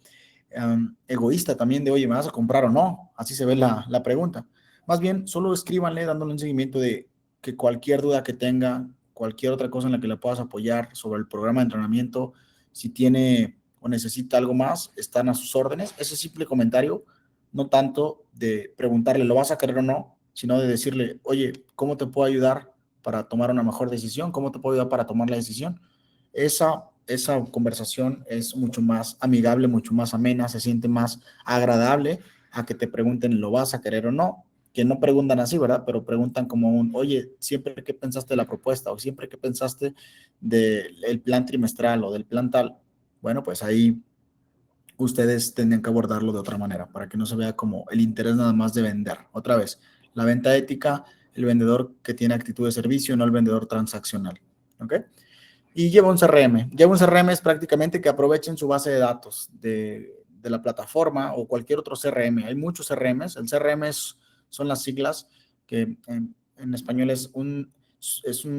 egoísta también de, oye, ¿me vas a comprar o no? Así se ve la pregunta. Más bien, solo escríbanle dándole un seguimiento de que cualquier duda que tenga, cualquier otra cosa en la que le puedas apoyar sobre el programa de entrenamiento, si tiene o necesita algo más, están a sus órdenes. Ese simple comentario, no tanto de preguntarle, ¿lo vas a querer o no? Sino de decirle, oye, ¿cómo te puedo ayudar para tomar una mejor decisión? ¿Cómo te puedo ayudar para tomar la decisión? Esa conversación es mucho más amigable, mucho más amena, se siente más agradable a que te pregunten, ¿lo vas a querer o no? Que no preguntan así, ¿verdad? Pero preguntan como un, oye, siempre que pensaste de la propuesta o siempre que pensaste del plan trimestral o del plan tal, bueno, pues ahí ustedes tendrían que abordarlo de otra manera para que no se vea como el interés nada más de vender. Otra vez, la venta ética, el vendedor que tiene actitud de servicio, no el vendedor transaccional. ¿Ok? Y lleva un CRM. Lleva un CRM es prácticamente que aprovechen su base de datos de la plataforma o cualquier otro CRM. Hay muchos CRMs. El CRM son las siglas que en español es un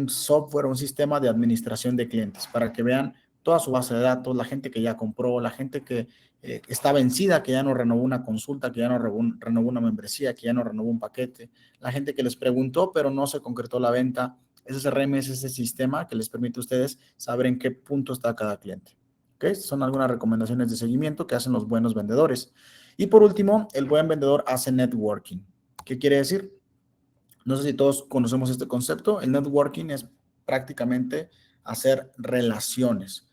software, un sistema de administración de clientes para que vean toda su base de datos, la gente que ya compró, la gente que está vencida, que ya no renovó una consulta, que ya no renovó una membresía, que ya no renovó un paquete, la gente que les preguntó pero no se concretó la venta. Ese CRM es ese sistema que les permite a ustedes saber en qué punto está cada cliente. ¿Okay? Son algunas recomendaciones de seguimiento que hacen los buenos vendedores. Y por último, el buen vendedor hace networking. ¿Qué quiere decir? No sé si todos conocemos este concepto. El networking es prácticamente hacer relaciones.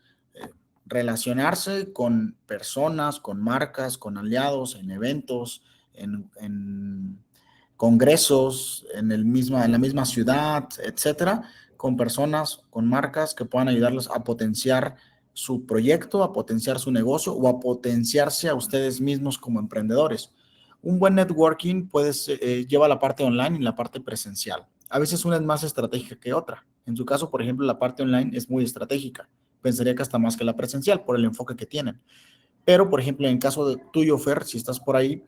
Relacionarse con personas, con marcas, con aliados, en eventos, en congresos, en la misma ciudad, etcétera, con personas, con marcas que puedan ayudarles a potenciar su proyecto, a potenciar su negocio o a potenciarse a ustedes mismos como emprendedores. Un buen networking lleva la parte online y la parte presencial. A veces una es más estratégica que otra. En su caso, por ejemplo, la parte online es muy estratégica. Pensaría que hasta más que la presencial por el enfoque que tienen. Pero, por ejemplo, en el caso de tuyo, Fer, si estás por ahí,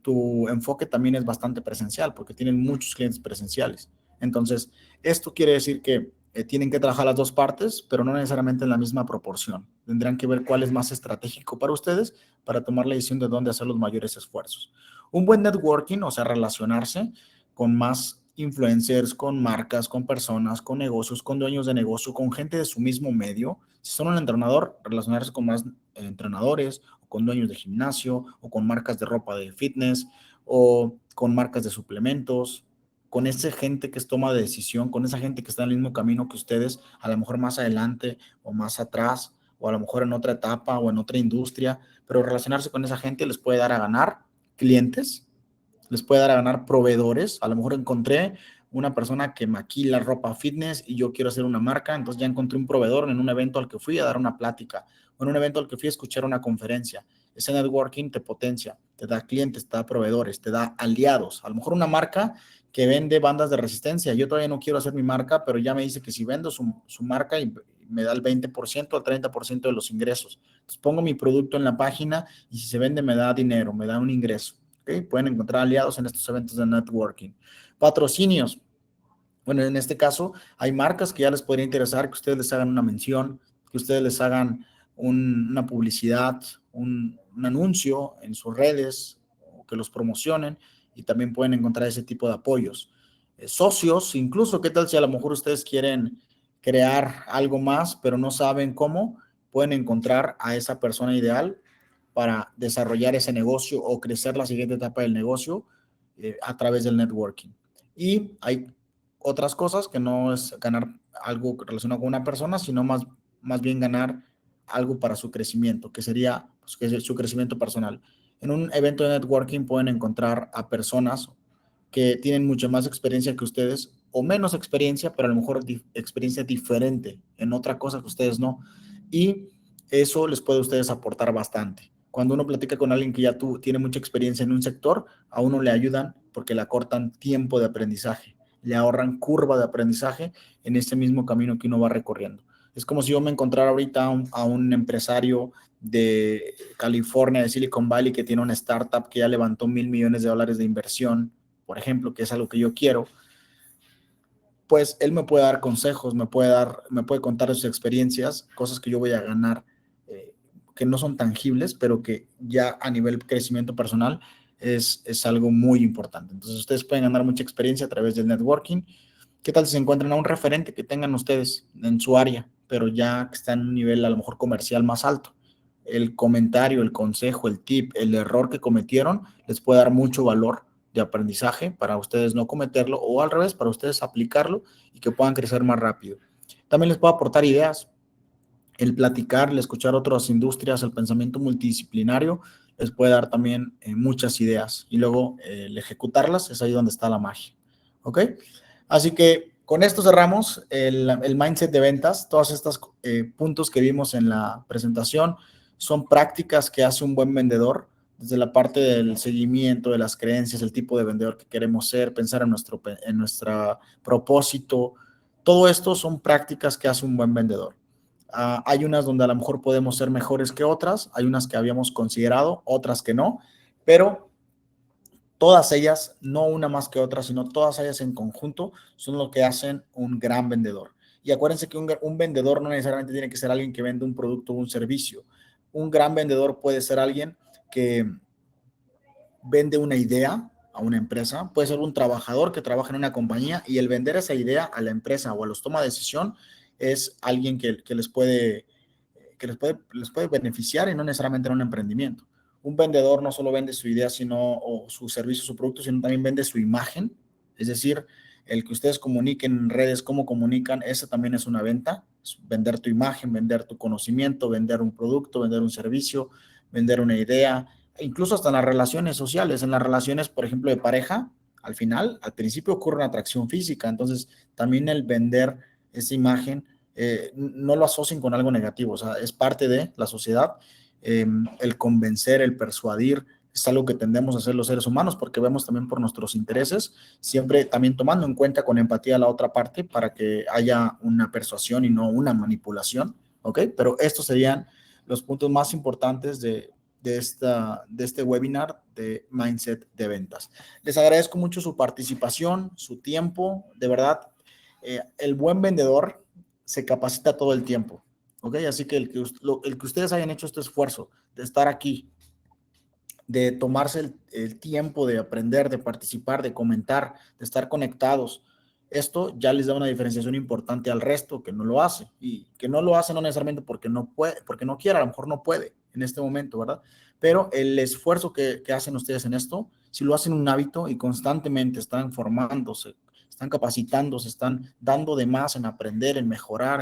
tu enfoque también es bastante presencial porque tienen muchos clientes presenciales. Entonces, esto quiere decir que tienen que trabajar las dos partes, pero no necesariamente en la misma proporción. Tendrán que ver cuál es más estratégico para ustedes para tomar la decisión de dónde hacer los mayores esfuerzos. Un buen networking, o sea, relacionarse con más influencers, con marcas, con personas, con negocios, con dueños de negocio, con gente de su mismo medio. Si son un entrenador, relacionarse con más entrenadores, o con dueños de gimnasio, o con marcas de ropa de fitness, o con marcas de suplementos, con esa gente que es toma de decisión, con esa gente que está en el mismo camino que ustedes, a lo mejor más adelante o más atrás, o a lo mejor en otra etapa o en otra industria, pero relacionarse con esa gente les puede dar a ganar clientes, les puede dar a ganar proveedores. A lo mejor encontré una persona que maquila ropa fitness y yo quiero hacer una marca, entonces ya encontré un proveedor en un evento al que fui a dar una plática o en un evento al que fui a escuchar una conferencia. Ese networking te te da clientes, te da proveedores, te da aliados. A lo mejor una marca que vende bandas de resistencia. Yo todavía no quiero hacer mi marca, pero ya me dice que si vendo su marca y me da el 20% al 30% de los ingresos. Entonces pongo mi producto en la página y si se vende me da dinero, me da un ingreso. ¿Okay? Pueden encontrar aliados en estos eventos de networking. Patrocinios. Bueno, en este caso hay marcas que ya les podría interesar que ustedes les hagan una mención, que ustedes les hagan una publicidad, un anuncio en sus redes, o que los promocionen y también pueden encontrar ese tipo de apoyos. Socios, incluso, ¿qué tal si a lo mejor ustedes quieren crear algo más, pero no saben cómo? Pueden encontrar a esa persona ideal para desarrollar ese negocio o crecer la siguiente etapa del negocio a través del networking. Y hay otras cosas que no es ganar algo relacionado con una persona, sino más bien ganar algo para su crecimiento, que sería pues, que es su crecimiento personal. En un evento de networking pueden encontrar a personas que tienen mucha más experiencia que ustedes o menos experiencia, pero a lo mejor experiencia diferente en otra cosa que ustedes no. Y eso les puede a ustedes aportar bastante. Cuando uno platica con alguien que ya tiene mucha experiencia en un sector, a uno le ayudan porque le acortan tiempo de aprendizaje, le ahorran curva de aprendizaje en este mismo camino que uno va recorriendo. Es como si yo me encontrara ahorita a un empresario de California, de Silicon Valley, que tiene una startup que ya levantó $1,000,000,000 de inversión, por ejemplo, que es algo que yo quiero, pues él me puede dar consejos, me puede contar de sus experiencias, cosas que yo voy a ganar, que no son tangibles, pero que ya a nivel crecimiento personal es algo muy importante. Entonces ustedes pueden ganar mucha experiencia a través del networking. ¿Qué tal si se encuentran a un referente que tengan ustedes en su área, pero ya que está en un nivel a lo mejor comercial más alto? El comentario, el consejo, el tip, el error que cometieron les puede dar mucho valor de aprendizaje para ustedes no cometerlo o al revés, para ustedes aplicarlo y que puedan crecer más rápido. También les puedo aportar ideas. El platicar, el escuchar otras industrias, el pensamiento multidisciplinario les puede dar también muchas ideas y luego el ejecutarlas es ahí donde está la magia. ¿Ok? Así que con esto cerramos el mindset de ventas. Todos estos puntos que vimos en la presentación son prácticas que hace un buen vendedor, desde la parte del seguimiento, de las creencias, el tipo de vendedor que queremos ser, pensar en nuestro propósito. Todo esto son prácticas que hace un buen vendedor. Hay unas donde a lo mejor podemos ser mejores que otras, hay unas que habíamos considerado, otras que no, pero todas ellas, no una más que otra, sino todas ellas en conjunto, son lo que hacen un gran vendedor. Y acuérdense que un vendedor no necesariamente tiene que ser alguien que vende un producto o un servicio. Un gran vendedor puede ser alguien que vende una idea a una empresa, puede ser un trabajador que trabaja en una compañía y el vender esa idea a la empresa o a los toma de decisión es alguien que les puede beneficiar y no necesariamente en un emprendimiento. Un vendedor no solo vende su idea, o su servicio, su producto, sino también vende su imagen. Es decir, el que ustedes comuniquen en redes, cómo comunican, eso también es una venta. Es vender tu imagen, vender tu conocimiento, vender un producto, vender un servicio, vender una idea, incluso hasta en las relaciones sociales. En las relaciones, por ejemplo, de pareja, al principio ocurre una atracción física. Entonces, también el vender esa imagen no lo asocien con algo negativo, o sea, es parte de la sociedad. El convencer, el persuadir, es algo que tendemos a hacer los seres humanos porque vemos también por nuestros intereses, siempre también tomando en cuenta con empatía a la otra parte para que haya una persuasión y no una manipulación, ¿ok? Pero estos serían los puntos más importantes de este webinar de Mindset de Ventas. Les agradezco mucho su participación, su tiempo, de verdad. El buen vendedor se capacita todo el tiempo, ¿ok? Así que el que ustedes hayan hecho este esfuerzo de estar aquí, de tomarse el tiempo de aprender, de participar, de comentar, de estar conectados, esto ya les da una diferenciación importante al resto que no lo hace y que no lo hace no necesariamente porque no puede, porque no quiera, a lo mejor no puede en este momento, ¿verdad? Pero el esfuerzo que hacen ustedes en esto, si lo hacen un hábito y constantemente están formándose, están capacitándose, están dando de más en aprender, en mejorar,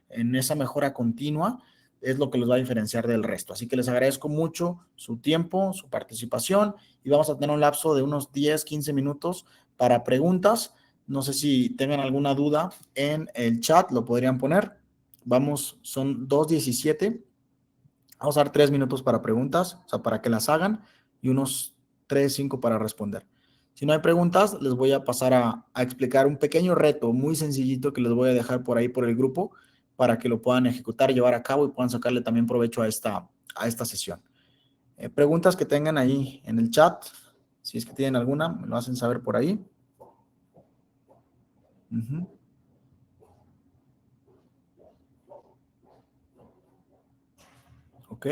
en esa mejora continua, es lo que los va a diferenciar del resto. Así que les agradezco mucho su tiempo, su participación y vamos a tener un lapso de unos 10, 15 minutos para preguntas. No sé si tengan alguna duda en el chat, lo podrían poner. Vamos, son 2:17. Vamos a dar 3 minutos para preguntas, o sea, para que las hagan y unos 3, 5 para responder. Si no hay preguntas, les voy a pasar a explicar un pequeño reto muy sencillito que les voy a dejar por ahí por el grupo para que lo puedan ejecutar, llevar a cabo y puedan sacarle también provecho a esta sesión. Preguntas que tengan ahí en el chat, si es que tienen alguna, me lo hacen saber por ahí. Ok.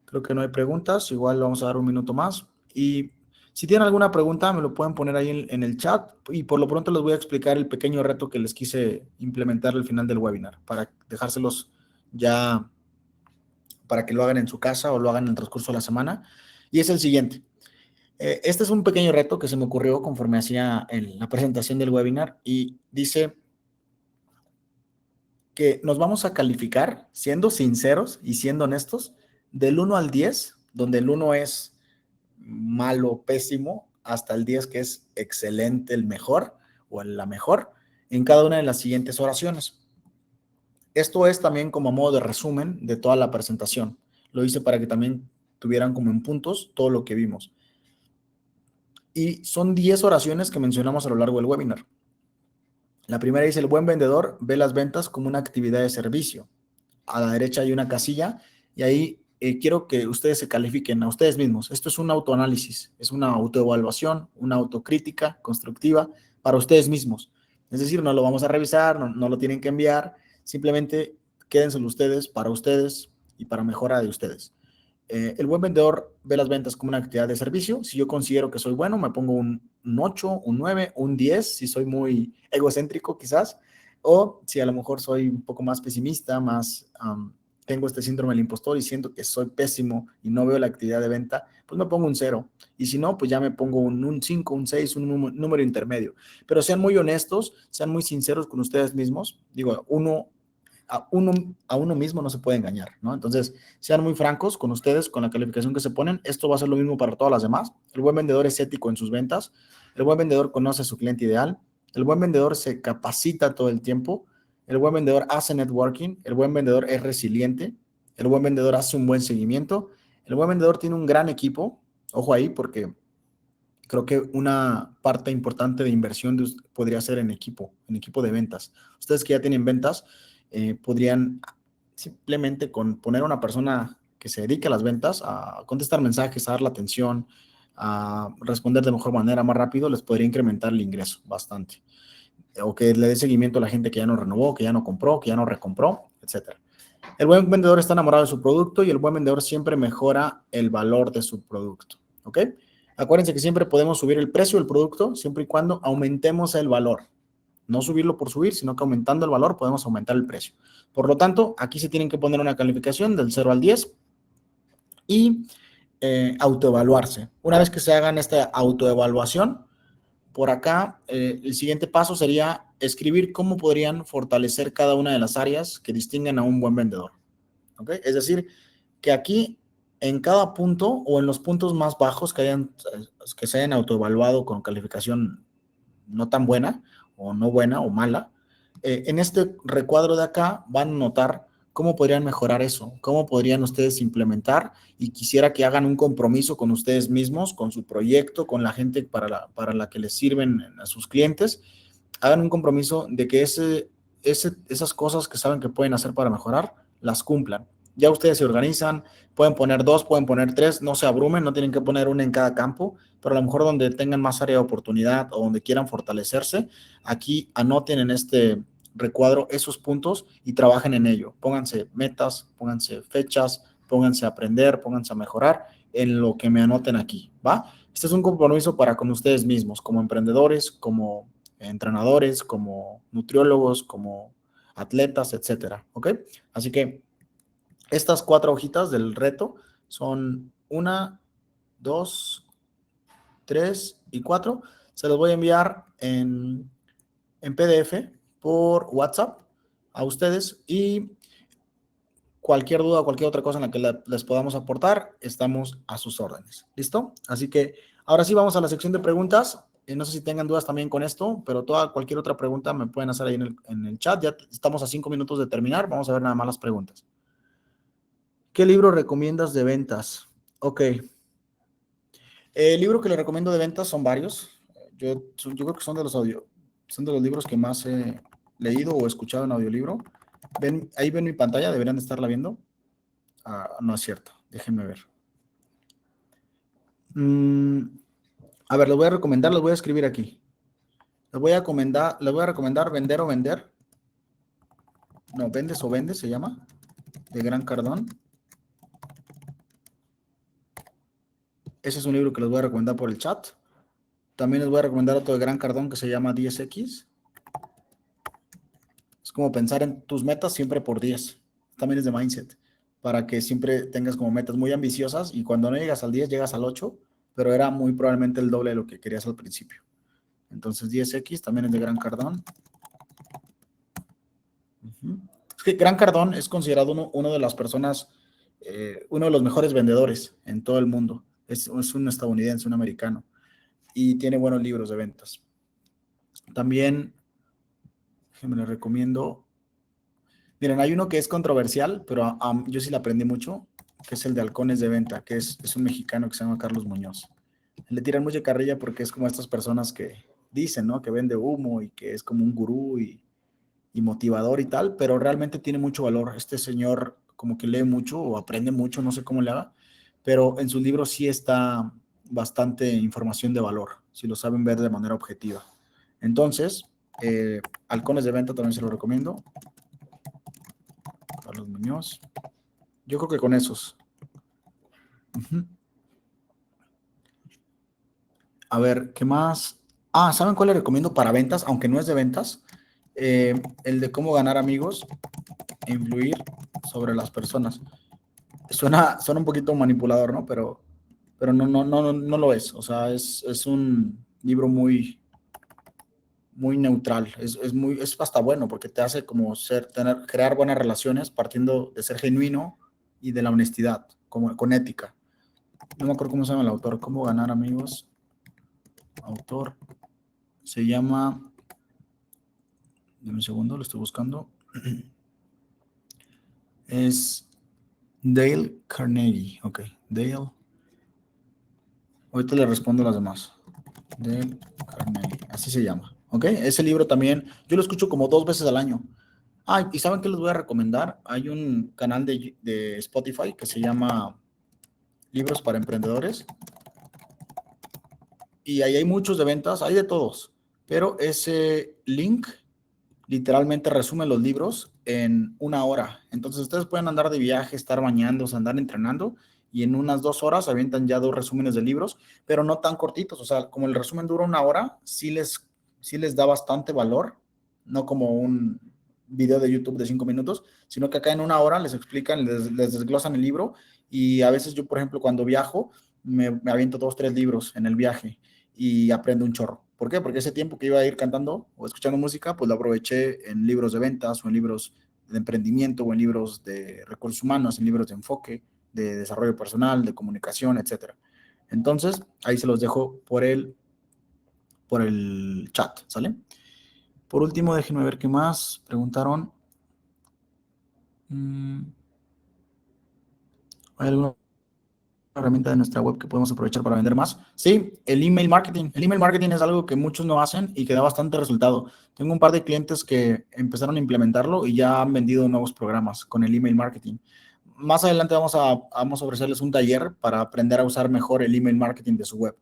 Creo que no hay preguntas. Igual vamos a dar un minuto más. Y si tienen alguna pregunta, me lo pueden poner ahí en el chat. Y por lo pronto les voy a explicar el pequeño reto que les quise implementar al final del webinar para dejárselos ya para que lo hagan en su casa o lo hagan en el transcurso de la semana. Y es el siguiente. Este es un pequeño reto que se me ocurrió conforme hacía la presentación del webinar y dice que nos vamos a calificar siendo sinceros y siendo honestos del 1 al 10, donde el 1 es malo, pésimo, hasta el 10 que es excelente, el mejor o la mejor, en cada una de las siguientes oraciones. Esto es también como modo de resumen de toda la presentación. Lo hice para que también tuvieran como en puntos todo lo que vimos. Y son 10 oraciones que mencionamos a lo largo del webinar. La primera dice: el buen vendedor ve las ventas como una actividad de servicio. A la derecha hay una casilla y ahí quiero que ustedes se califiquen a ustedes mismos. Esto es un autoanálisis, es una autoevaluación, una autocrítica constructiva para ustedes mismos. Es decir, no lo vamos a revisar, no lo tienen que enviar, simplemente quédenselo ustedes y para mejora de ustedes. El buen vendedor ve las ventas como una actividad de servicio. Si yo considero que soy bueno, me pongo un 8, un 9, un 10, si soy muy egocéntrico quizás, o si a lo mejor soy un poco más pesimista, tengo este síndrome del impostor y siento que soy pésimo y no veo la actividad de venta, pues me pongo un 0. Y si no, pues ya me pongo un 5, un 6, un número intermedio. Pero sean muy honestos, sean muy sinceros con ustedes mismos. Digo, a uno mismo no se puede engañar, ¿no? Entonces, sean muy francos con ustedes, con la calificación que se ponen. Esto va a ser lo mismo para todas las demás. El buen vendedor es ético en sus ventas. El buen vendedor conoce a su cliente ideal. El buen vendedor se capacita todo el tiempo. El buen vendedor hace networking. El buen vendedor es resiliente. El buen vendedor hace un buen seguimiento. El buen vendedor tiene un gran equipo. Ojo ahí, porque creo que una parte importante de inversión podría ser en equipo de ventas. Ustedes que ya tienen ventas, podrían simplemente con poner a una persona que se dedique a las ventas, a contestar mensajes, a dar la atención, a responder de mejor manera, más rápido, les podría incrementar el ingreso bastante. O que le dé seguimiento a la gente que ya no renovó, que ya no compró, que ya no recompró, etc. El buen vendedor está enamorado de su producto y el buen vendedor siempre mejora el valor de su producto. ¿Ok? Acuérdense que siempre podemos subir el precio del producto siempre y cuando aumentemos el valor. No subirlo por subir, sino que aumentando el valor podemos aumentar el precio. Por lo tanto, aquí se tienen que poner una calificación del 0 al 10 y autoevaluarse. Una vez que se hagan esta autoevaluación, por acá el siguiente paso sería escribir cómo podrían fortalecer cada una de las áreas que distinguen a un buen vendedor. ¿Okay? Es decir, que aquí en cada punto o en los puntos más bajos que se hayan autoevaluado con calificación no tan buena o no buena o mala, en este recuadro de acá van a notar cómo podrían mejorar eso, cómo podrían ustedes implementar, y quisiera que hagan un compromiso con ustedes mismos, con su proyecto, con la gente para la que les sirven a sus clientes. Hagan un compromiso de que esas cosas que saben que pueden hacer para mejorar, las cumplan. Ya ustedes se organizan, pueden poner 2, pueden poner 3, no se abrumen, no tienen que poner una en cada campo, pero a lo mejor donde tengan más área de oportunidad o donde quieran fortalecerse, aquí anoten en este recuadro esos puntos y trabajen en ello. Pónganse metas, pónganse fechas, pónganse a aprender, pónganse a mejorar en lo que me anoten aquí, ¿va? Este es un compromiso para con ustedes mismos, como emprendedores, como entrenadores, como nutriólogos, como atletas, etcétera, ¿ok? Así que estas 4 hojitas del reto son 1, 2, 3 y 4. Se los voy a enviar en PDF por WhatsApp a ustedes, y cualquier duda, cualquier otra cosa en la que les podamos aportar, estamos a sus órdenes. ¿Listo? Así que ahora sí vamos a la sección de preguntas. No sé si tengan dudas también con esto, pero cualquier otra pregunta me pueden hacer ahí en el chat. Ya estamos a 5 minutos de terminar. Vamos a ver nada más las preguntas. ¿Qué libro recomiendas de ventas? Ok. El libro que le recomiendo de ventas son varios. Yo creo que son de los libros que más he leído o escuchado en audiolibro. Ahí ven mi pantalla, deberían de estarla viendo. No es cierto, déjenme ver. A ver, les voy a recomendar, les voy a escribir aquí. Les voy a recomendar Vender o Vender. No, Vendes o Vendes se llama, de Grant Cardone. Ese es un libro que les voy a recomendar por el chat. También les voy a recomendar otro de Grant Cardone que se llama 10X. Es como pensar en tus metas siempre por 10. También es de mindset, para que siempre tengas como metas muy ambiciosas y cuando no llegas al 10 llegas al 8, pero era muy probablemente el doble de lo que querías al principio. Entonces 10X también es de Grant Cardone. Es que Grant Cardone es considerado uno de las personas, uno de los mejores vendedores en todo el mundo. Es un estadounidense, un americano, y tiene buenos libros de ventas. También, me lo recomiendo. Miren, hay uno que es controversial, pero yo sí le aprendí mucho, que es el de Halcones de Venta, que es un mexicano que se llama Carlos Muñoz. Le tiran mucha carrilla porque es como estas personas que dicen, ¿no? Que vende humo y que es como un gurú y motivador y tal, pero realmente tiene mucho valor. Este señor como que lee mucho o aprende mucho, no sé cómo le haga, pero en sus libros sí está bastante información de valor, si lo saben ver de manera objetiva. Entonces, Halcones de Venta también se lo recomiendo. Carlos Muñoz. Yo creo que con esos. A ver, ¿qué más? ¿Saben cuál le recomiendo para ventas? Aunque no es de ventas. El de cómo ganar amigos e influir sobre las personas. Suena un poquito manipulador, ¿no? Pero no lo es. O sea, es un libro muy neutral. Es hasta bueno porque te hace como crear buenas relaciones partiendo de ser genuino y de la honestidad, como, con ética. No me acuerdo cómo se llama el autor. ¿Cómo ganar amigos? Autor. Se llama... Dame un segundo, lo estoy buscando. Es Dale Carnegie. Ok, Dale. Ahorita le respondo a las demás. Dale Carnegie, así se llama. Ok, ese libro también, yo lo escucho como 2 veces al año. ¿Y saben qué les voy a recomendar? Hay un canal de Spotify que se llama Libros para Emprendedores. Y ahí hay muchos de ventas, hay de todos. Pero ese link literalmente resume los libros en 1 hora. Entonces ustedes pueden andar de viaje, estar bañándose, andar entrenando y en unas 2 horas avientan ya 2 resúmenes de libros, pero no tan cortitos. O sea, como el resumen dura 1 hora, sí les da bastante valor, no como un video de YouTube de 5 minutos, sino que acá en 1 hora les explican, les desglosan el libro y a veces yo, por ejemplo, cuando viajo, me aviento 2, 3 libros en el viaje y aprendo un chorro. ¿Por qué? Porque ese tiempo que iba a ir cantando o escuchando música, pues lo aproveché en libros de ventas o en libros de emprendimiento o en libros de recursos humanos, en libros de enfoque, de desarrollo personal, de comunicación, etcétera. Entonces, ahí se los dejo por el chat, ¿sale? Por último, déjenme ver qué más preguntaron. ¿Hay alguna herramienta de nuestra web que podemos aprovechar para vender más? Sí, el email marketing. El email marketing es algo que muchos no hacen y que da bastante resultado. Tengo un par de clientes que empezaron a implementarlo y ya han vendido nuevos programas con el email marketing. Más adelante vamos a ofrecerles un taller para aprender a usar mejor el email marketing de su web.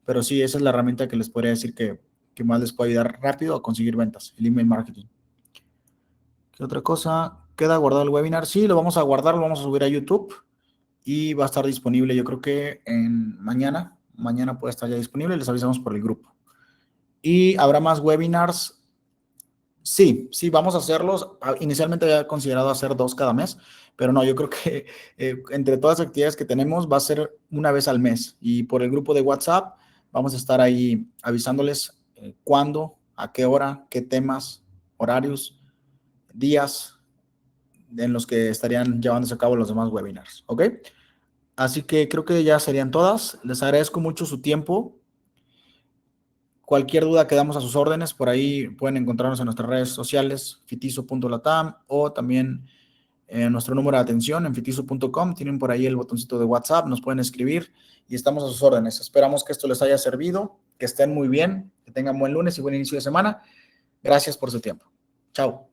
Pero sí, esa es la herramienta que les podría decir que más les puede ayudar rápido a conseguir ventas, el email marketing. ¿Qué otra cosa? ¿Queda guardado el webinar? Sí, lo vamos a guardar, lo vamos a subir a YouTube y va a estar disponible, yo creo que mañana puede estar ya disponible, les avisamos por el grupo. Y habrá más webinars. Sí, vamos a hacerlos. Inicialmente había considerado hacer 2 cada mes, pero no, yo creo que entre todas las actividades que tenemos va a ser 1 vez al mes. Y por el grupo de WhatsApp vamos a estar ahí avisándoles cuándo, a qué hora, qué temas, horarios, días en los que estarían llevándose a cabo los demás webinars. ¿Ok? Así que creo que ya serían todas. Les agradezco mucho su tiempo. Cualquier duda quedamos a sus órdenes. Por ahí pueden encontrarnos en nuestras redes sociales, fitizo.latam, o también nuestro número de atención en fitisu.com. Tienen por ahí el botoncito de WhatsApp, nos pueden escribir y estamos a sus órdenes. Esperamos que esto les haya servido, que estén muy bien, que tengan buen lunes y buen inicio de semana. Gracias por su tiempo. Chao.